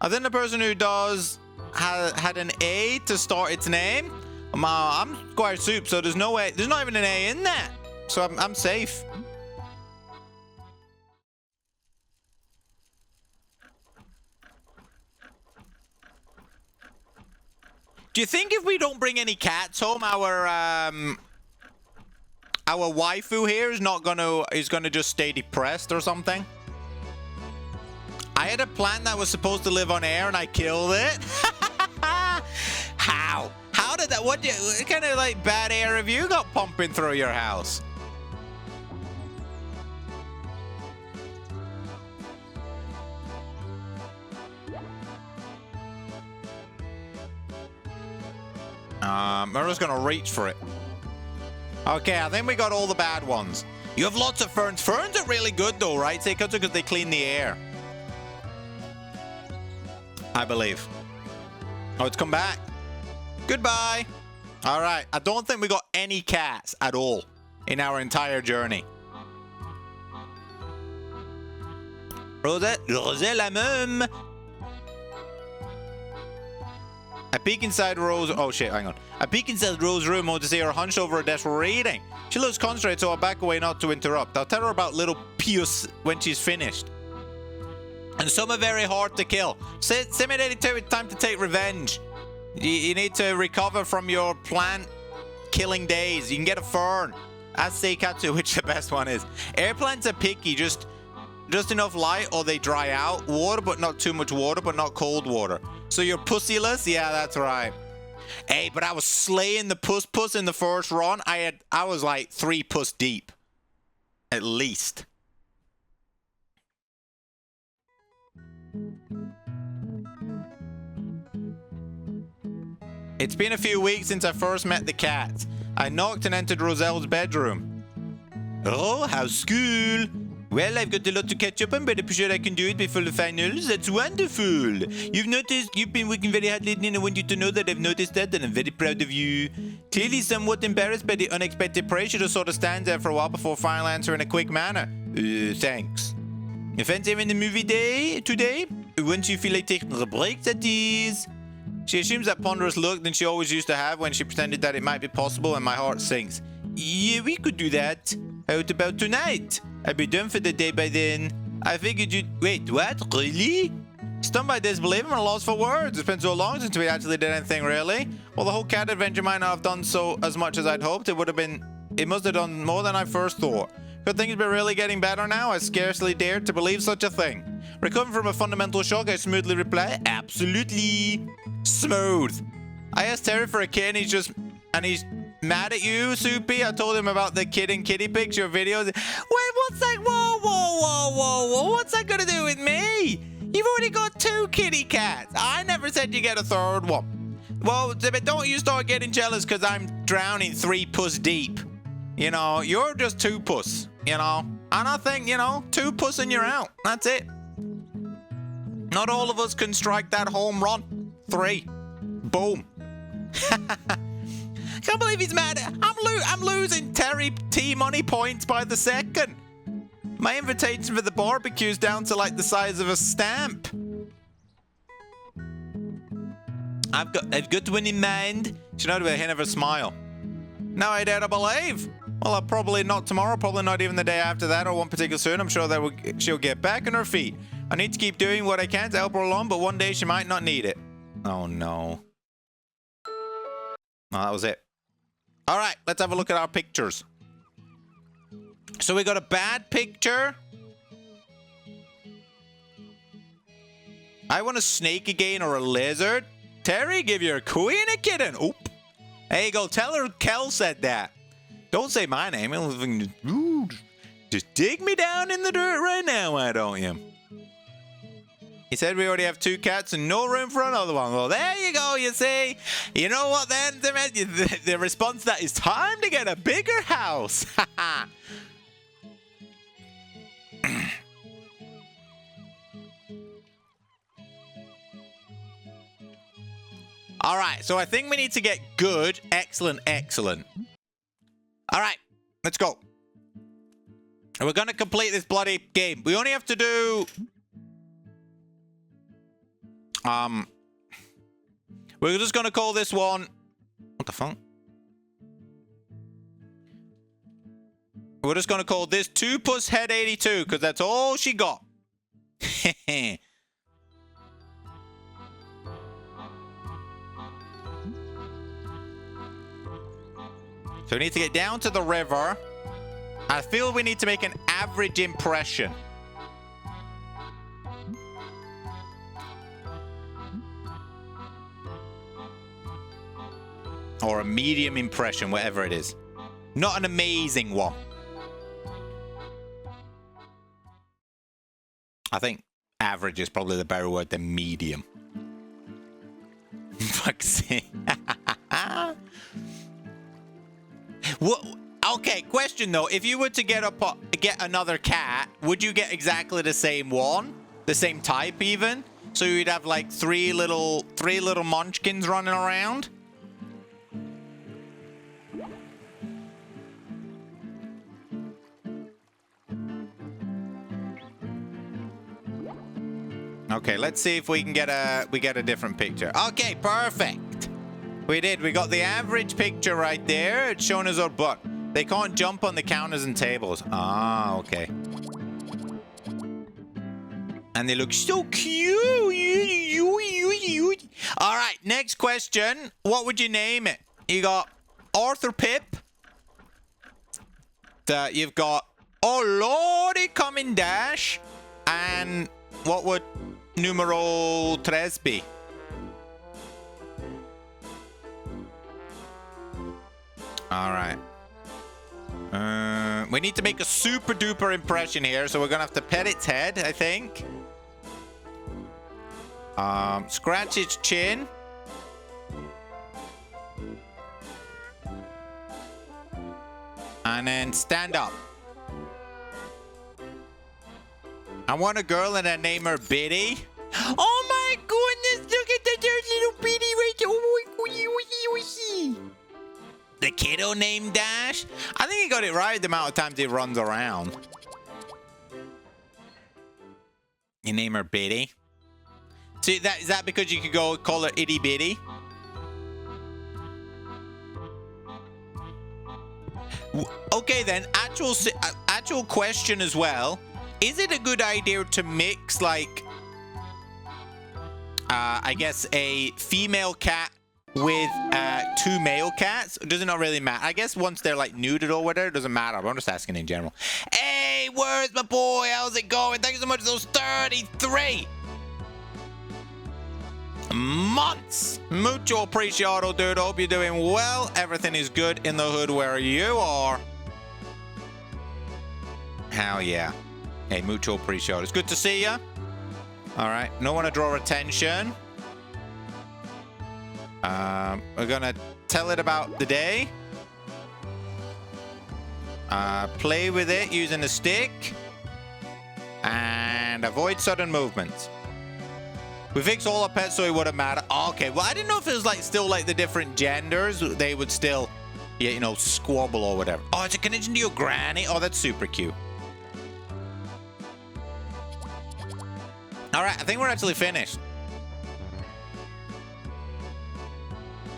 I think the person who does had an A to start its name. I'm Squire Soup, so there's no way. There's not even an A in that. So I'm safe. Do you think if we don't bring any cats home, our waifu here is gonna just stay depressed or something? I had a plant that was supposed to live on air and I killed it. How? How did that? What kind of like bad air have you got pumping through your house? We're just gonna reach for it. Okay, I think we got all the bad ones. You have lots of ferns. Ferns are really good though, right? Because they clean the air. I believe. Oh, it's come back. Goodbye. All right. I don't think we got any cats at all in our entire journey. Rosette la mum. I peek inside Rose. Oh shit, hang on. I peek inside Rose's room to see her hunched over a desk reading. She looks concentrated, so I'll back away not to interrupt. I'll tell her about little Pius when she's finished. And some are very hard to kill. Sim82, it's time to take revenge. You need to recover from your plant killing days. You can get a fern. Ask Cateau which the best one is. Air plants are picky, just enough light or they dry out. Water, but not too much water, but not cold water. So you're pussyless? Yeah, that's right. Hey, but I was slaying the puss in the first run. I was like 3 puss deep. At least. It's been a few weeks since I first met the cat. I knocked and entered Roselle's bedroom. Oh, how's school? Well, I've got a lot to catch up on, but I'm sure I can do it before the finals. That's wonderful. You've been working very hard lately, and I want you to know that I've noticed that, and I'm very proud of you. Clearly somewhat embarrassed by the unexpected praise, she just sort of stands there for a while before finally answering in a quick manner. Thanks. You fancy having a movie day today? Once you feel like taking a break, that is. She assumes that ponderous look that she always used to have when she pretended that it might be possible, and my heart sinks. Yeah, we could do that. How about tonight? I'll be done for the day by then. I figured you'd... Wait, what? Really? Stunned by disbelief, I'm at a loss for words. It's been so long since we actually did anything, really. Well, the whole cat adventure might not have done so as much as I'd hoped. It must have done more than I first thought. Could things be really getting better now? I scarcely dared to believe such a thing. Recovering from a fundamental shock, I smoothly reply, absolutely smooth. I asked Terry for a kid, and he's mad at you, Soupy. I told him about the kid and kitty picture videos. Wait, what's that? Whoa. What's that got to do with me? You've already got 2 kitty cats. I never said you get a 3rd one. Well, but don't you start getting jealous because I'm drowning 3 puss deep. You know, you're just 2 puss, you know. And I think, you know, 2 puss and you're out. That's it. Not all of us can strike that home run. 3. Boom. Can't believe he's mad. I'm losing Terry T money points by the second. My invitation for the barbecue's down to like the size of a stamp. I've got a good one in mind. She noted with a hint of a smile. No, I dare to believe. Well, probably not tomorrow, probably not even the day after that, or one particular soon. I'm sure that she'll get back on her feet. I need to keep doing what I can to help her along, but one day she might not need it. Oh, no. Oh, that was it. All right, let's have a look at our pictures. So we got a bad picture. I want a snake again or a lizard. Terry, give your queen a kitten. Oop. There you go. Tell her Kel said that. Don't say my name. Ooh, just dig me down in the dirt right now, why don't you? He said we already have 2 cats and no room for another one. Well, there you go, you see. You know what then? The response to that is time to get a bigger house. All right, so I think we need to get good, excellent, excellent. All right, let's go. And we're going to complete this bloody game. We only have to do... We're just going to call this one... What the fuck? We're just going to call this 2 Puss Head 82, because that's all she got. So we need to get down to the river. I feel we need to make an average impression. Or a medium impression, whatever it is. Not an amazing one. I think average is probably the better word than medium. Fuck's sake. What? Okay, question though. If you were to get another cat, would you get exactly the same one? The same type even? So you'd have like three little munchkins running around? Okay, let's see if we can get a different picture. Okay, perfect. We did. We got the average picture right there. It's showing us our butt. They can't jump on the counters and tables. Ah, okay. And they look so cute. All right, next question. What would you name it? You got Arthur Pip. You've got Oh Lordy Coming Dash. And what would numero 3 be? All right. We need to make a super duper impression here, so we're gonna have to pet its head, I think. Scratch its chin. And then stand up. I want a girl and I name her Biddy. Oh my goodness, look at that little Biddy right there. The kiddo named Dash? I think he got it right the amount of times he runs around. You name her Biddy? See, is that because you could go call her Itty Bitty? Okay then, actual question as well. Is it a good idea to mix, like, I guess a female cat with 2 male cats? Does it not really matter? I guess once they're like neutered or whatever, it doesn't matter. I'm just asking in general. Hey, where's my boy? How's it going? Thank you so much for those 33 months. Mucho apreciado, dude. Hope you're doing well. Everything is good in the hood where you are. Hell yeah. Hey, mucho apreciado. It's good to see ya. All right. No one to draw attention. We're gonna tell it about the day. Play with it using a stick. And avoid sudden movements. We fixed all our pets so it wouldn't matter. Okay, well, I didn't know if it was like still like the different genders. They would still, yeah, you know, squabble or whatever. Oh, it's a connection to your granny. Oh, that's super cute. All right, I think we're actually finished.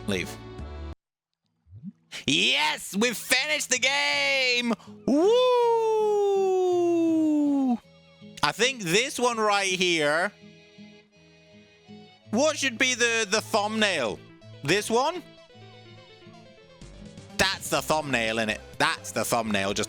Leave. Yes, we've finished the game. Woo! I think this one right here. What should be the thumbnail? This one? That's the thumbnail, innit? That's the thumbnail. Just